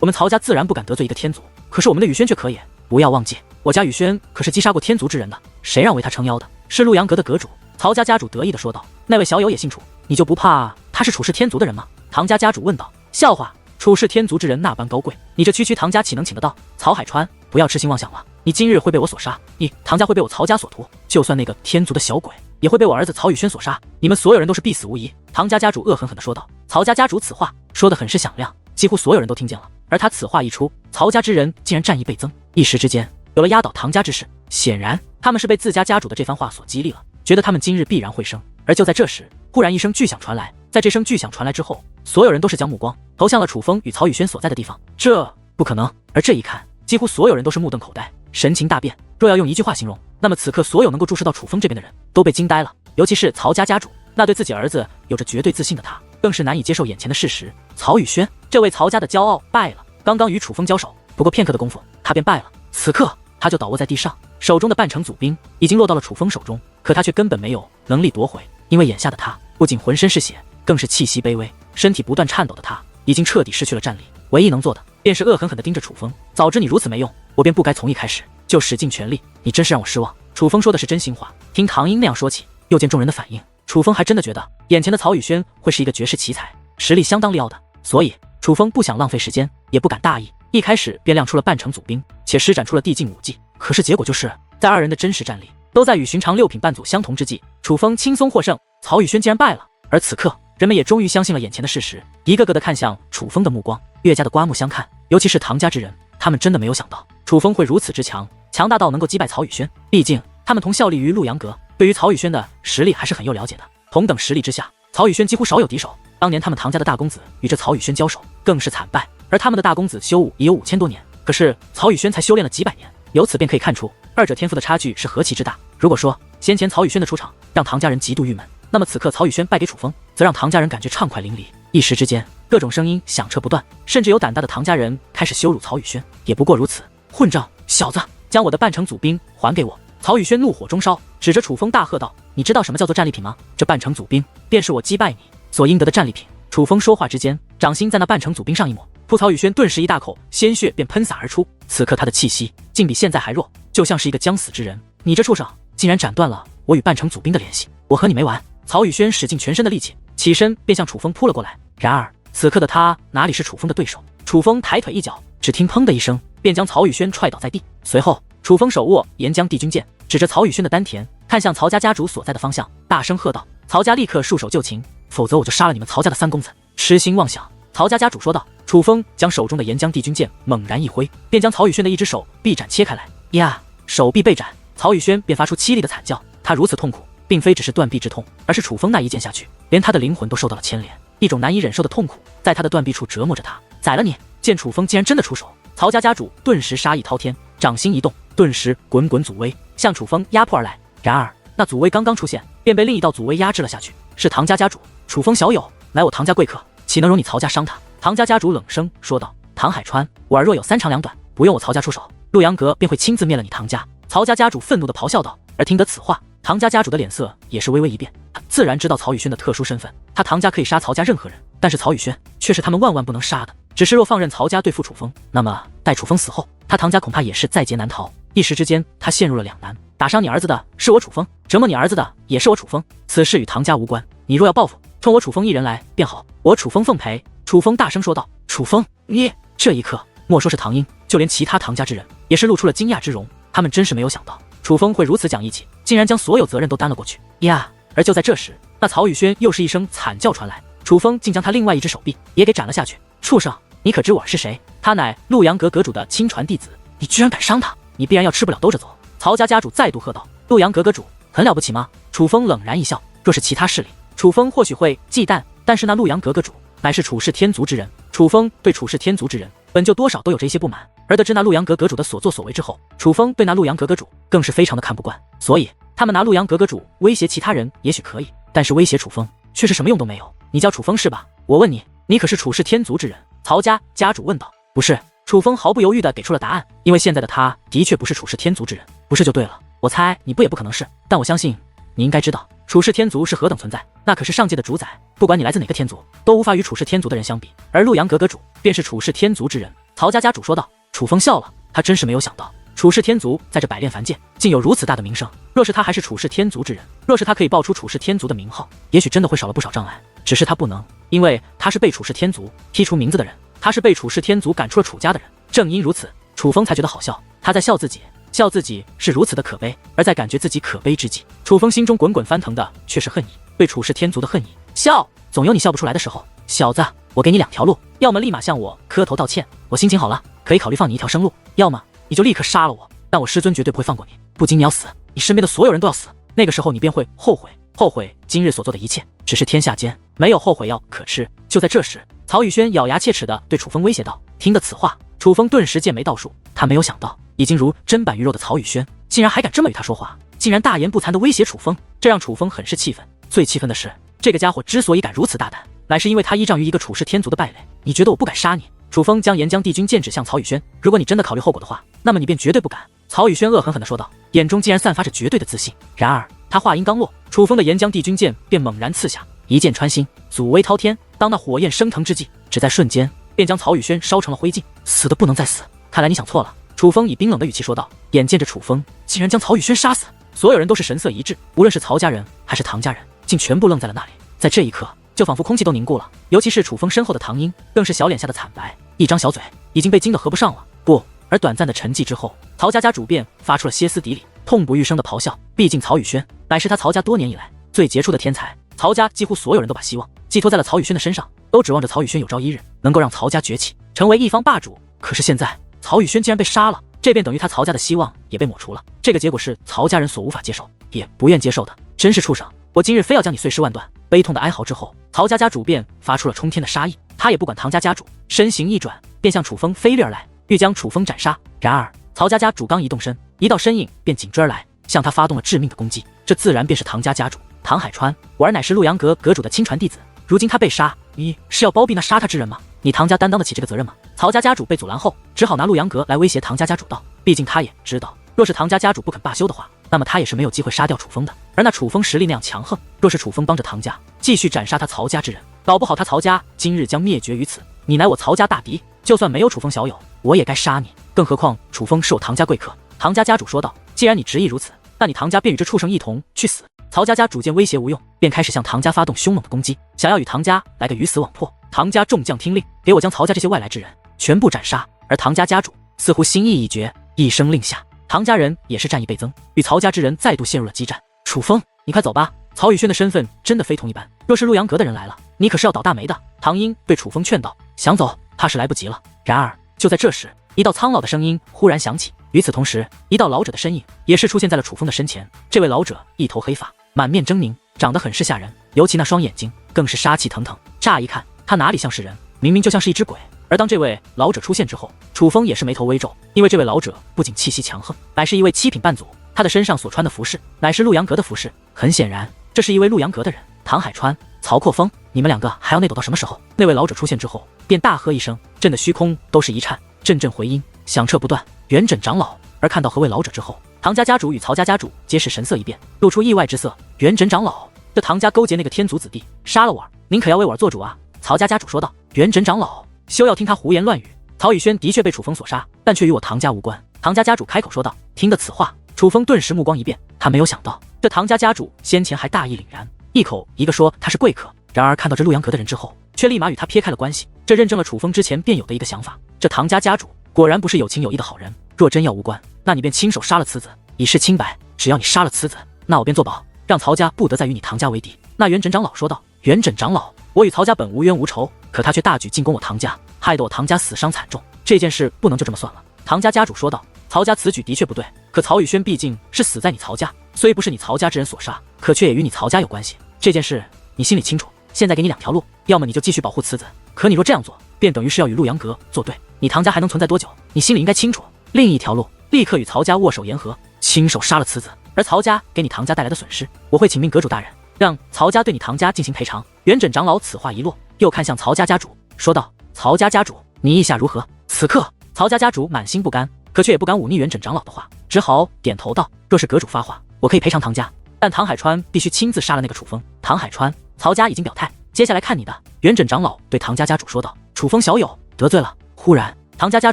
我们曹家自然不敢得罪一个天族，可是我们的宇轩却可以。不要忘记，我家宇轩可是击杀过天族之人的，谁让为他撑腰的？是陆阳阁的阁主。曹家家主得意地说道。那位小友也姓楚，你就不怕他是楚氏天族的人吗？唐家家主问道。笑话，楚氏天族之人那般高贵，你这区区唐家岂能请得到？曹海川，不要痴心妄想了，你今日会被我所杀，你唐家会被我曹家所屠，就算那个天族的小鬼也会被我儿子曹宇轩所杀，你们所有人都是必死无疑。唐家家主恶狠狠地说道。曹家家主此话说得很是响亮，几乎所有人都听见了。而他此话一出，曹家之人竟然战意倍增，一时之间有了压倒唐家之势。显然他们是被自家家主的这番话所激励了，觉得他们今日必然会胜。而就在这时，忽然一声巨响传来，在这声巨响传来之后，所有人都是将目光投向了楚风与曹宇轩所在的地方。这不可能！而这一看，几乎所有人都是目瞪口呆，神情大变。若要用一句话形容，那么此刻所有能够注视到楚风这边的人都被惊呆了，尤其是曹家家主，那对自己儿子有着绝对自信的他，更是难以接受眼前的事实。曹宇轩这位曹家的骄傲败了，刚刚与楚风交手，不过片刻的功夫，他便败了。此刻他就倒卧在地上，手中的半成祖兵已经落到了楚风手中，可他却根本没有能力夺回，因为眼下的他不仅浑身是血，更是气息卑微，身体不断颤抖的他已经彻底失去了战力，唯一能做的便是恶狠狠地盯着楚风。早知你如此没用，我便不该从一开始就使尽全力，你真是让我失望。楚风说的是真心话，听唐英那样说起，又见众人的反应，楚风还真的觉得眼前的曹宇轩会是一个绝世奇才，实力相当撩的，所以楚风不想浪费时间，也不敢大意，一开始便亮出了半成祖兵，且施展出了地境武技。可是结果就是在二人的真实战力都在与寻常6品半祖相同之际，楚风轻松获胜，曹宇轩竟然败了。而此刻人们也终于相信了眼前的事实，一个个的看向楚风的目光越加的刮目相看，尤其是唐家之人，他们真的没有想到楚风会如此之强，强大到能够击败曹宇轩。毕竟他们同效力于陆阳阁，对于曹宇轩的实力还是很有了解的。同等实力之下，曹宇轩几乎少有敌手。当年他们唐家的大公子与这曹宇轩交手，更是惨败。而他们的大公子修武已有5000多年，可是曹宇轩才修炼了几百年，由此便可以看出二者天赋的差距是何其之大。如果说先前曹宇轩的出场让唐家人极度郁闷，那么此刻曹宇轩败给楚风，则让唐家人感觉畅快淋漓。一时之间，各种声音响彻不断，甚至有胆大的唐家人开始羞辱曹宇轩，也不过如此。混账小子，将我的半成祖兵还给我！曹宇轩怒火中烧，指着楚风大喝道：“你知道什么叫做战利品吗？这半成祖兵便是我击败你所应得的战利品。”楚风说话之间，掌心在那半成祖兵上一抹，扑曹宇轩顿时一大口鲜血便喷洒而出。此刻他的气息竟比现在还弱，就像是一个将死之人。你这畜生，竟然斩断了我与半成祖兵的联系，我和你没完！曹宇轩使尽全身的力气，起身便向楚风扑了过来。然而此刻的他哪里是楚风的对手？楚风抬腿一脚，只听砰的一声，便将曹宇轩踹倒在地。随后楚风手握岩浆帝君剑，指着曹宇轩的丹田，看向曹家家主所在的方向，大声喝道：“曹家立刻束手就擒，否则我就杀了你们曹家的3公子！”痴心妄想！曹家家主说道。楚风将手中的岩浆帝君剑猛然一挥，便将曹宇轩的一只手臂斩切开来。呀！手臂被斩，曹宇轩便发出凄厉的惨叫。他如此痛苦，并非只是断臂之痛，而是楚风那一剑下去，连他的灵魂都受到了牵连，一种难以忍受的痛苦在他的断臂处折磨着他。宰了你！见楚风竟然真的出手，曹家家主顿时杀意滔天，掌心一动，顿时滚滚祖威向楚风压迫而来。然而那祖威刚刚出现，便被另一道祖威压制了下去。是唐家家主楚风小友，来我唐家贵客，岂能容你曹家伤他？唐家家主冷声说道。唐海川，我儿若有3长2短，不用我曹家出手，陆阳阁便会亲自灭了你唐家！曹家家主愤怒地咆哮道。而听得此话，唐家家主的脸色也是微微一变，他自然知道曹宇轩的特殊身份，他唐家可以杀曹家任何人，但是曹宇轩却是他们万万不能杀的。只是若放任曹家对付楚风，那么待楚风死后，他唐家恐怕也是在劫难逃。一时之间，他陷入了两难，打伤你儿子的是我楚风，折磨你儿子的也是我楚风，此事与唐家无关。你若要报复，冲我楚风一人来便好，我楚风奉陪。楚风大声说道。楚风，你！这一刻，莫说是唐英，就连其他唐家之人也是露出了惊讶之容，他们真是没有想到楚风会如此讲义气，竟然将所有责任都担了过去呀！而就在这时，那曹宇轩又是一声惨叫传来，楚风竟将他另外一只手臂也给斩了下去。畜生，你可知我是谁？他乃陆阳阁阁主的亲传弟子，你居然敢伤他，你必然要吃不了兜着走！曹家家主再度喝道。陆阳阁阁主很了不起吗？楚风冷然一笑，若是其他势力，楚风或许会忌惮，但是那陆阳阁阁主乃是处世天族之人，楚风对处世天族之人本就多少都有着一些不满，而得知那陆阳阁阁主的所作所为之后，楚风对那陆阳阁阁主更是非常的看不惯，所以他们拿陆阳阁阁主威胁其他人也许可以，但是威胁楚风却是什么用都没有。你叫楚风是吧？我问你，你可是处世天族之人？曹家家主问道。不是。楚风毫不犹豫地给出了答案，因为现在的他的确不是处世天族之人，不是就对了。我猜你不也不可能是，但我相信你应该知道处世天族是何等存在，那可是上界的主宰，不管你来自哪个天族，都无法与处世天族的人相比，而陆阳阁阁主便是处世天族之人。曹家家主说道。楚风笑了，他真是没有想到处世天族在这百炼凡界竟有如此大的名声，若是他还是处世天族之人，若是他可以报出处世天族的名号，也许真的会少了不少障碍，只是他不能，因为他是被处世天族剔除名字的人，他是被处世天族赶出了楚家的人。正因如此，楚风才觉得好笑，他在笑自己笑自己是如此的可悲，而在感觉自己可悲之际，楚风心中滚滚翻腾的却是恨意，对楚氏天族的恨意。笑，总有你笑不出来的时候。小子，我给你2条路，要么立马向我磕头道歉，我心情好了，可以考虑放你一条生路；要么你就立刻杀了我，但我师尊绝对不会放过你。不仅你要死，你身边的所有人都要死。那个时候你便会后悔，后悔今日所做的一切。只是天下间没有后悔药可吃。就在这时，曹宇轩咬牙切齿地对楚风威胁道。听得此话，楚风顿时剑眉倒竖，他没有想到已经如砧板鱼肉的曹宇轩竟然还敢这么与他说话，竟然大言不惭地威胁楚风，这让楚风很是气愤。最气愤的是，这个家伙之所以敢如此大胆，乃是因为他依仗于一个楚氏天族的败类。你觉得我不敢杀你？楚风将岩浆帝君剑指向曹宇轩，如果你真的考虑后果的话，那么你便绝对不敢。曹宇轩恶狠狠地说道，眼中竟然散发着绝对的自信。然而他话音刚落，楚风的岩浆帝君剑便猛然刺下，一剑穿心，祖威滔天。当那火焰升腾之际，只在瞬间便将曹宇轩烧成了灰烬，死的不能再死。看来你想错了。楚风以冰冷的语气说道。眼见着楚风竟然将曹宇轩杀死，所有人都是神色一滞，无论是曹家人还是唐家人，竟全部愣在了那里。在这一刻，就仿佛空气都凝固了，尤其是楚风身后的唐英，更是小脸下的惨白，一张小嘴已经被惊得合不上了。不，而短暂的沉寂之后，曹家家主便发出了歇斯底里、痛不欲生的咆哮。毕竟曹宇轩乃是他曹家多年以来最杰出的天才，曹家几乎所有人都把希望寄托在了曹宇轩的身上，都指望着曹宇轩有朝一日能够让曹家崛起，成为一方霸主。可是现在曹宇轩竟然被杀了，这便等于他曹家的希望也被抹除了。这个结果是曹家人所无法接受，也不愿接受的。真是畜生！我今日非要将你碎尸万段！悲痛的哀嚎之后，曹家家主便发出了冲天的杀意，他也不管唐家家主，身形一转，便向楚风飞掠而来，欲将楚风斩杀。然而曹家家主刚一动身，一道身影便紧追而来，向他发动了致命的攻击。这自然便是唐家家主唐海川，我儿乃是陆阳阁阁主的亲传弟子，如今他被杀，你是要包庇那杀他之人吗？你唐家担当得起这个责任吗？曹家家主被阻拦后，只好拿陆阳阁来威胁唐家家主道，毕竟他也知道，若是唐家家主不肯罢休的话，那么他也是没有机会杀掉楚风的。而那楚风实力那样强横，若是楚风帮着唐家继续斩杀他曹家之人，搞不好他曹家今日将灭绝于此。你乃我曹家大敌，就算没有楚风小友，我也该杀你。更何况楚风是我唐家贵客。唐家家主说道，既然你执意如此，那你唐家便与这畜生一同去死。曹家家主见威胁无用，便开始向唐家发动凶猛的攻击，想要与唐家来个鱼死网破。唐家众将听令，给我将曹家这些外来之人全部斩杀。而唐家家主似乎心意已决，一声令下，唐家人也是战意倍增，与曹家之人再度陷入了激战。楚风，你快走吧！曹宇轩的身份真的非同一般，若是陆阳阁的人来了，你可是要倒大霉的。唐英对楚风劝道，想走怕是来不及了。然而就在这时，一道苍老的声音忽然响起，与此同时，一道老者的身影也是出现在了楚风的身前。这位老者一头黑发，满面狰狞，长得很是吓人，尤其那双眼睛更是杀气腾腾。乍一看，他哪里像是人，明明就像是一只鬼。而当这位老者出现之后，楚风也是眉头微皱，因为这位老者不仅气息强横，乃是一位七品半祖，他的身上所穿的服饰乃是陆阳阁的服饰。很显然，这是一位陆阳阁的人。唐海川、曹阔峰，你们两个还要内斗到什么时候？那位老者出现之后，便大喝一声，震得虚空都是一颤，阵阵回音响彻不断。元稹长老。而看到何谓老者之后，唐家家主与曹家家主皆是神色一变，露出意外之色。元稹长老，这唐家勾结那个天族子弟，杀了我儿，您可要为我儿做主啊！曹家家主说道。元稹长老，休要听他胡言乱语。曹宇轩的确被楚风所杀，但却与我唐家无关。唐家家主开口说道。听得此话，楚风顿时目光一变，他没有想到这唐家家主先前还大义凛然，一口一个说他是贵客，然而看到这陆阳阁的人之后，却立马与他撇开了关系。这认证了楚风之前便有的一个想法，这唐家家主果然不是有情有义的好人。若真要无关，那你便亲手杀了此子，以示清白。只要你杀了此子，那我便作保，让曹家不得再与你唐家为敌。那元稹长老说道。元稹长老，我与曹家本无冤无仇，可他却大举进攻我唐家，害得我唐家死伤惨重，这件事不能就这么算了。唐家家主说道。曹家此举的确不对，可曹宇轩毕竟是死在你曹家，虽不是你曹家之人所杀，可却也与你曹家有关系。这件事你心里清楚。现在给你2条路，要么你就继续保护此子，可你若这样做，便等于是要与陆阳阁作对，你唐家还能存在多久？你心里应该清楚。另一条路，立刻与曹家握手言和，亲手杀了此子，而曹家给你唐家带来的损失，我会请命阁主大人，让曹家对你唐家进行赔偿。元稹长老此话一落，又看向曹家家主，说道。曹家家主，你意下如何？此刻曹家家主满心不甘，可却也不敢忤逆元稹长老的话，只好点头道，若是阁主发话，我可以赔偿唐家，但唐海川必须亲自杀了那个楚风。唐海川，曹家已经表态，接下来看你的。元稹长老对唐家家主说道。楚风小友得罪了。忽然唐家家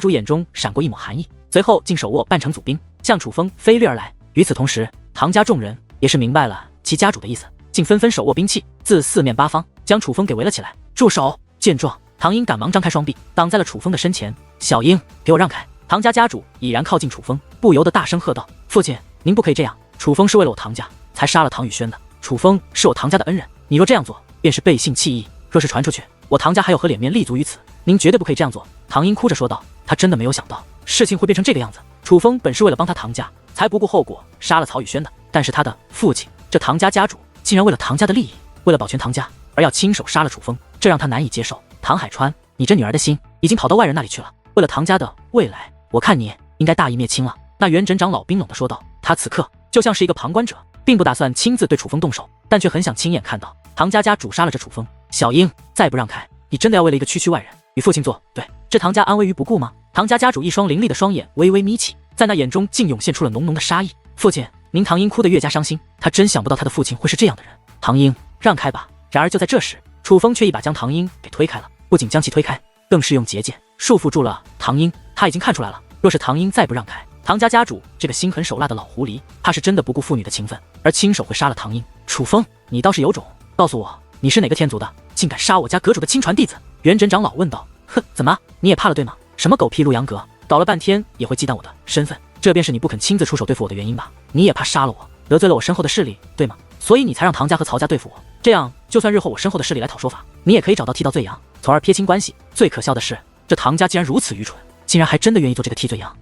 主眼中闪过一抹寒意，随后竟手握半成祖兵，向楚风飞掠而来。与此同时，唐家众人也是明白了其家主的意思，竟纷纷手握兵器，自四面八方将楚风给围了起来。住手！见状，唐英赶忙张开双臂，挡在了楚风的身前。小英，给我让开！唐家家主已然靠近楚风，不由得大声喝道：“父亲，您不可以这样！楚风是为了我唐家才杀了唐雨轩的，楚风是我唐家的恩人，你若这样做，便是背信弃义。若是传出去，我唐家还有何脸面立足于此？您绝对不可以这样做！”唐英哭着说道：“他真的没有想到事情会变成这个样子。楚风本是为了帮他唐家，才不顾后果杀了曹雨轩的，但是他的父亲，这唐家家主，竟然为了唐家的利益，为了保全唐家，而要亲手杀了楚风，这让他难以接受。唐海川，你这女儿的心已经跑到外人那里去了，为了唐家的未来，我看你应该大义灭亲了。”那元稹长老冰冷地说道，他此刻就像是一个旁观者，并不打算亲自对楚风动手，但却很想亲眼看到唐家家主杀了这楚风。小英，再不让开，你真的要为了一个区区外人与父亲作对这唐家安危于不顾吗？唐家家主一双凌厉的双眼微微眯起，在那眼中竟涌现出了浓浓的杀意。父亲，您唐英哭得越加伤心，他真想不到他的父亲会是这样的人。唐英，让开吧。然而就在这时，楚风却一把将唐英给推开了，不仅将其推开，更是用结界束缚住了唐英。他已经看出来了，若是唐英再不让开，唐家家主这个心狠手辣的老狐狸，怕是真的不顾父女的情分，而亲手会杀了唐英。楚风，你倒是有种，告诉我你是哪个天族的，竟敢杀我家阁主的亲传弟子？元稹长老问道。哼，怎么你也怕了对吗？什么狗屁陆阳阁，搞了半天也会忌惮我的身份，这便是你不肯亲自出手对付我的原因吧？你也怕杀了我，得罪了我身后的势力，对吗？所以你才让唐家和曹家对付我，这样就算日后我身后的势力来讨说法，你也可以找到替到罪羊，从而撇清关系。最可笑的是，这唐家竟然如此愚蠢，竟然还真的愿意做这个替罪羊。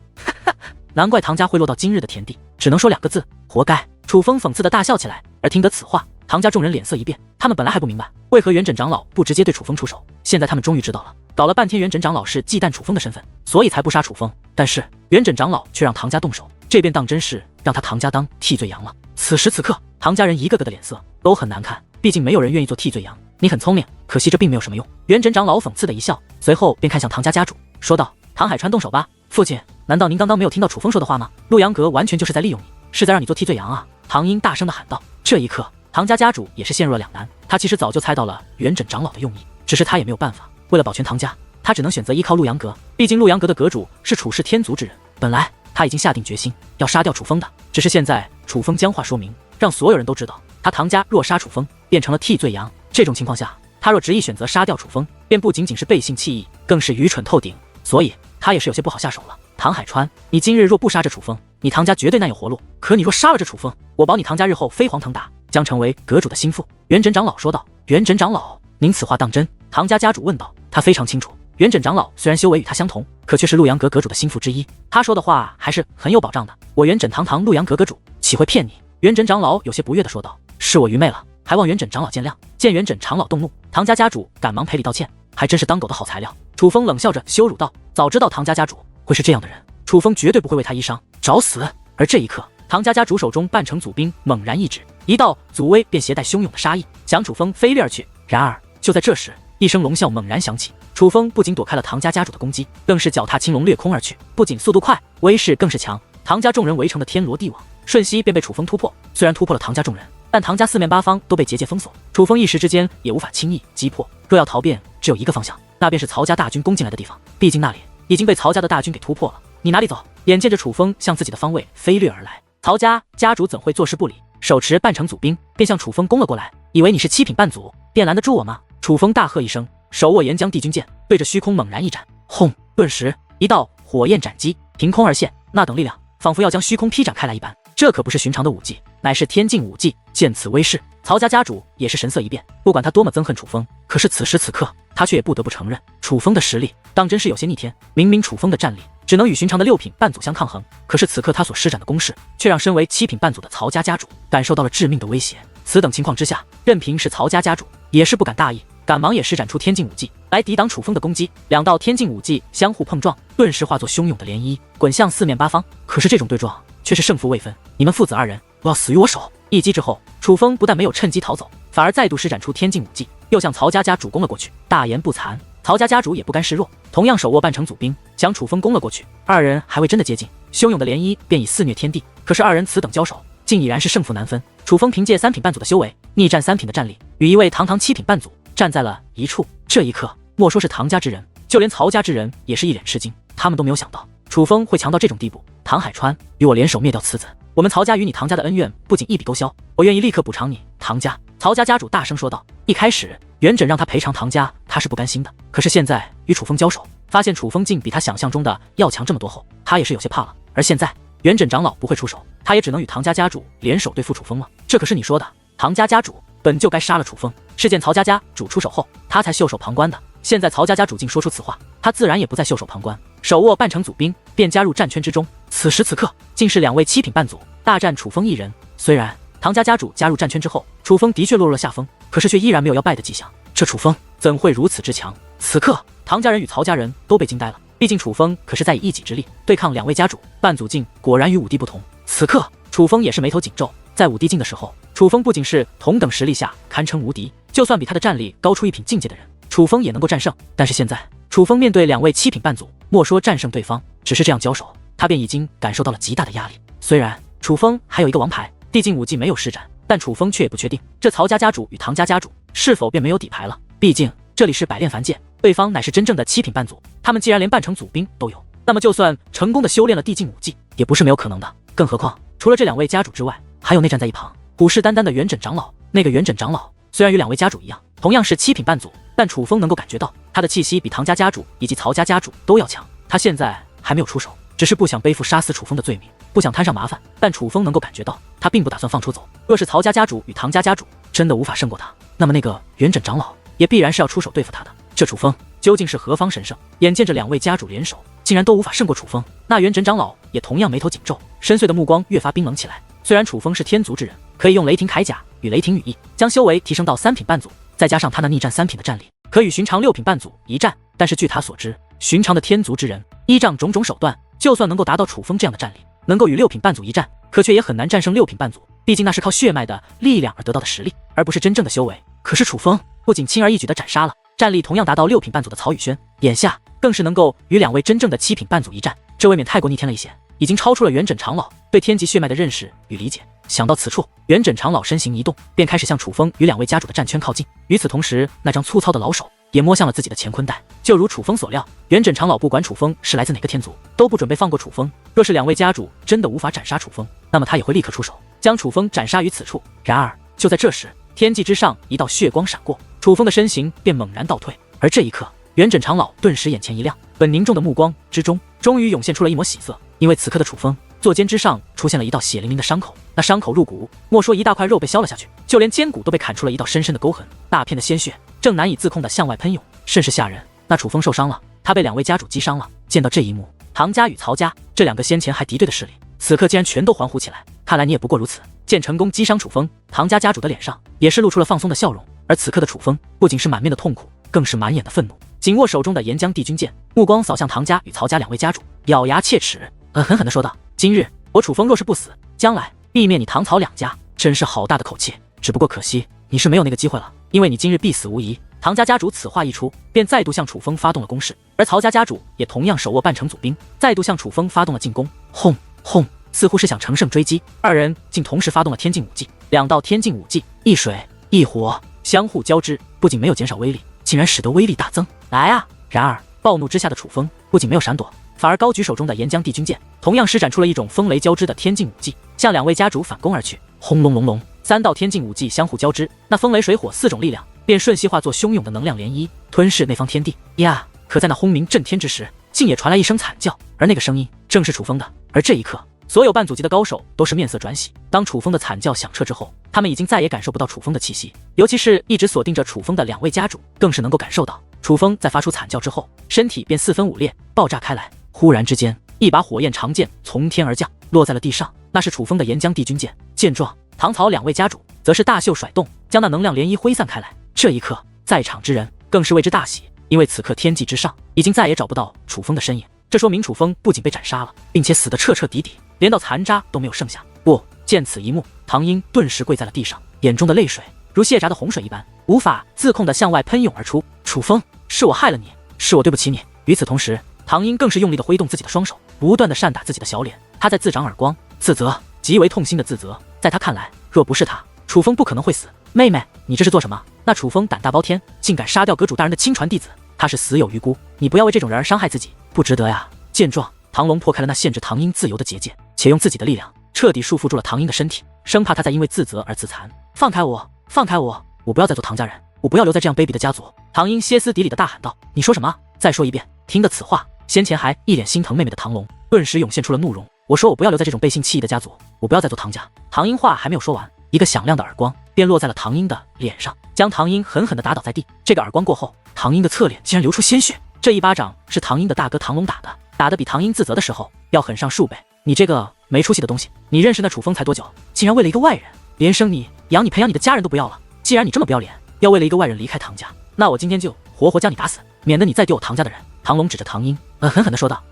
难怪唐家会落到今日的田地，只能说2个字：活该。楚风讽刺的大笑起来，而听得此话，唐家众人脸色一变，他们本来还不明白为何元稹长老不直接对楚风出手，现在他们终于知道了。搞了半天元稹长老是忌惮楚风的身份，所以才不杀楚风，但是元稹长老却让唐家动手，这便当真是让他唐家当替罪羊了。此时此刻，唐家人一个个的脸色都很难看，毕竟没有人愿意做替罪羊。你很聪明，可惜这并没有什么用。元稹长老讽刺的一笑，随后便看向唐家家主，说道：“唐海川，动手吧。”父亲，难道您刚刚没有听到楚风说的话吗？陆阳阁完全就是在利用你，是在让你做替罪羊啊！唐英大声的喊道。这一刻，唐家家主也是陷入了两难，他其实早就猜到了元稹长老的用意，只是他也没有办法，为了保全唐家，他只能选择依靠陆阳阁。毕竟陆阳阁的阁主是楚氏天族之人，本来他已经下定决心要杀掉楚风的，只是现在楚风将话说明，让所有人都知道，他唐家若杀楚风，变成了替罪羊。这种情况下，他若执意选择杀掉楚风，便不仅仅是背信弃义，更是愚蠢透顶。所以他也是有些不好下手了。唐海川，你今日若不杀这楚风，你唐家绝对难有活路。可你若杀了这楚风，我保你唐家日后飞黄腾达，将成为阁主的心腹。元稹长老说道。元稹长老，您此话当真？唐家家主问道。他非常清楚，元稹长老虽然修为与他相同，可却是陆阳阁阁主的心腹之一，他说的话还是很有保障的。我元稹堂陆阳阁阁主岂会骗你？元稹长老有些不悦地说道。是我愚昧了，还望元稹长老见谅。见元稹长老动怒，唐家家主赶忙赔礼道歉，还真是当狗的好材料。楚风冷笑着羞辱道，早知道唐家家主会是这样的人，楚风绝对不会为他医伤，找死。而这一刻，唐家家主手中半程祖兵猛然一指，一道祖威便携带汹涌的杀意向楚风飞掠而去。然而就在这时，一声龙啸猛然响起，楚风不仅躲开了唐家家主的攻击，更是脚踏青龙掠空而去，不仅速度快，威势更是强。唐家众人围成的天罗地网，瞬息便被楚风突破。虽然突破了唐家众人，但唐家四面八方都被结界封锁，楚风一时之间也无法轻易击破。若要逃变，只有一个方向，那便是曹家大军攻进来的地方，毕竟那里已经被曹家的大军给突破了。你哪里走？眼见着楚风向自己的方位飞掠而来，曹家家主怎会坐视不理，手持半程祖兵便向楚风攻了过来。以为你是七品半祖，便拦得住我吗？楚风大喝一声，手握岩浆帝君剑，对着虚空猛然一斩，轰！顿时一道火焰斩击凭空而现，那等力量仿佛要将虚空劈斩开来一般。这可不是寻常的武技，乃是天境武技。见此威势，曹家家主也是神色一变。不管他多么憎恨楚风，可是此时此刻，他却也不得不承认，楚风的实力当真是有些逆天。明明楚风的战力只能与寻常的6品半祖相抗衡，可是此刻他所施展的攻势，却让身为7品半祖的曹家家主感受到了致命的威胁。此等情况之下，任凭是曹家家主也是不敢大意，赶忙也施展出天境武技来抵挡楚风的攻击。两道天境武技相互碰撞，顿时化作汹涌的涟漪，滚向四面八方。可是这种对撞却是胜负未分，你们父子2人都要死于我手。一击之后，楚风不但没有趁机逃走，反而再度施展出天境武技，又向曹家家主攻了过去。大言不惭，曹家家主也不甘示弱，同样手握半程祖兵，向楚风攻了过去。2人还未真的接近，汹涌的涟漪便已肆虐天地。可是2人此等交手，竟已然是胜负难分。楚风凭借3品半祖的修为，逆战3品的战力，与一位堂7品半祖站在了一处。这一刻，莫说是唐家之人，就连曹家之人也是一脸吃惊，他们都没有想到楚风会强到这种地步。唐海川，与我联手灭掉此子，我们曹家与你唐家的恩怨不仅一笔勾销，我愿意立刻补偿你唐家。曹家家主大声说道。一开始元稹让他赔偿唐家，他是不甘心的，可是现在与楚风交手，发现楚风竟比他想象中的要强这么多后，他也是有些怕了。而现在元稹长老不会出手，他也只能与唐家家主联手对付楚风了。这可是你说的，唐家家主本就该杀了楚风，是见曹家家主出手后，他才袖手旁观的。现在曹家家主竟说出此话，他自然也不再袖手旁观，手握半成祖兵，便加入战圈之中。此时此刻，竟是2位七品半祖大战楚风一人。虽然唐家家主加入战圈之后，楚风的确落入了下风，可是却依然没有要败的迹象。这楚风怎会如此之强？此刻，唐家人与曹家人都被惊呆了。毕竟楚风可是在以一己之力对抗2位家主，半祖境果然与5帝不同。此刻，楚风也是眉头紧皱。在5帝境的时候，楚风不仅是同等实力下堪称无敌，就算比他的战力高出1品境界的人，楚风也能够战胜。但是现在，楚风面对2位7品半祖，莫说战胜对方，只是这样交手，他便已经感受到了极大的压力。虽然楚风还有一个王牌，帝境5技没有施展，但楚风却也不确定这曹家家主与唐家家主是否便没有底牌了。毕竟这里是百炼凡界，对方乃是真正的7品半祖，他们既然连半成祖兵都有，那么就算成功的修炼了帝境5技，也不是没有可能的。更何况除了这2位家主之外，还有内战在一旁虎视眈眈的元稹长老。那个元稹长老虽然与2位家主一样，同样是7品半祖，但楚风能够感觉到他的气息比唐家家主以及曹家家主都要强。他现在还没有出手，只是不想背负杀死楚风的罪名，不想摊上麻烦。但楚风能够感觉到，他并不打算放出走。若是曹家家主与唐家家主真的无法胜过他，那么那个元稹长老也必然是要出手对付他的。这楚风究竟是何方神圣？眼见着2位家主联手，竟然都无法胜过楚风，那元稹长老也同样眉头紧皱，深邃的目光越发冰冷起来。虽然楚风是天族之人，可以用雷霆铠甲与雷霆羽翼将修为提升到3品半祖，再加上他那逆战3品的战力，可与寻常6品半祖一战。但是据他所知，寻常的天族之人依仗种种手段，就算能够达到楚风这样的战力，能够与6品半祖一战，可却也很难战胜6品半祖。毕竟那是靠血脉的力量而得到的实力，而不是真正的修为。可是楚风不仅轻而易举地斩杀了战力同样达到6品半祖的曹宇轩，眼下更是能够与2位真正的7品半祖一战，这未免太过逆天了一些，已经超出了元稹长老对天级血脉的认识与理解。想到此处，元稹长老身形一动，便开始向楚风与2位家主的战圈靠近。与此同时，那张粗糙的老手也摸向了自己的乾坤袋。就如楚风所料，元稹长老不管楚风是来自哪个天族，都不准备放过楚风。若是2位家主真的无法斩杀楚风，那么他也会立刻出手，将楚风斩杀于此处。然而就在这时，天际之上一道血光闪过，楚风的身形便猛然倒退。而这一刻，元稹长老顿时眼前一亮，本凝重的目光之中，终于涌现出了一抹喜色。因为此刻的楚风坐肩之上出现了一道血淋淋的伤口，那伤口入骨，莫说一大块肉被削了下去，就连肩骨都被砍出了一道深深的沟痕，大片的鲜血正难以自控地向外喷涌，甚是吓人。那楚风受伤了，他被2位家主击伤了。见到这一幕，唐家与曹家这2个先前还敌对的势力，此刻竟然全都欢呼起来。看来你也不过如此。见成功击伤楚风，唐家家主的脸上也是露出了放松的笑容。而此刻的楚风不仅是满面的痛苦，更是满眼的愤怒，紧握手中的岩浆帝君剑，目光扫向唐家与曹家2位家主，咬牙切齿，狠狠地说道：“今日我楚风若是不死，将来必灭你唐曹2家，真是好大的口气。只不过可惜你是没有那个机会了，因为你今日必死无疑。”唐家家主此话一出，便再度向楚风发动了攻势，而曹家家主也同样手握半成祖兵，再度向楚风发动了进攻。轰轰，似乎是想乘胜追击，2人竟同时发动了天境5技，2道天境5技，一水一火相互交织，不仅没有减少威力，竟然使得威力大增。来啊！然而暴怒之下的楚风不仅没有闪躲，反而高举手中的岩浆帝君剑，同样施展出了一种风雷交织的天境5技，向2位家主反攻而去。轰隆隆隆，3道天境5技相互交织，那风雷水火4种力量便瞬息化作汹涌的能量涟漪，吞噬那方天地呀！可在那轰鸣震天之时，竟也传来一声惨叫，而那个声音正是楚风的。而这一刻，所有半祖级的高手都是面色转喜。当楚风的惨叫响彻之后，他们已经再也感受不到楚风的气息，尤其是一直锁定着楚风的2位家主，更是能够感受到楚风在发出惨叫之后，身体便4分5裂，爆炸开来。忽然之间，一把火焰长剑从天而降，落在了地上，那是楚风的岩浆帝君剑。见状，唐曹2位家主则是大袖甩动，将那能量涟漪挥散开来。这一刻，在场之人更是为之大喜，因为此刻天际之上已经再也找不到楚风的身影。这说明楚风不仅被斩杀了，并且死得彻彻底底，连道残渣都没有剩下。不，见此一幕，唐英顿时跪在了地上，眼中的泪水如泄闸的洪水一般，无法自控地向外喷涌而出。楚风，是我害了你，是我对不起你。与此同时，唐英更是用力地挥动自己的双手，不断地扇打自己的小脸。他在自掌耳光，自责，极为痛心的自责。在他看来，若不是他，楚风不可能会死。妹妹，你这是做什么？那楚风胆大包天，竟敢杀掉阁主大人的亲传弟子，他是死有余辜，你不要为这种人而伤害自己，不值得呀。见状，唐龙破开了那限制唐英自由的结界，且用自己的力量彻底束缚住了唐英的身体，生怕他再因为自责而自残。放开我，放开我，我不要再做唐家人，我不要留在这样卑鄙的家族。唐英歇斯底里的大喊道：“你说什么？再说一遍。听得此话，先前还一脸心疼妹妹的唐龙顿时涌现出了怒容。我说我不要留在这种背信弃义的家族，我不要再做唐家。唐英话还没有说完，一个响亮的耳光便落在了唐英的脸上，将唐英狠狠地打倒在地。这个耳光过后，唐英的侧脸竟然流出鲜血。这一巴掌是唐英的大哥唐龙打的，打得比唐英自责的时候要狠上数倍。你这个没出息的东西，你认识那楚风才多久，竟然为了一个外人，连生你养你培养你的家人都不要了？既然你这么不要脸，要为了一个外人离开唐家，那我今天就活活将你打死，免得你再丢我唐家的人。唐龙指着唐英狠狠地说道。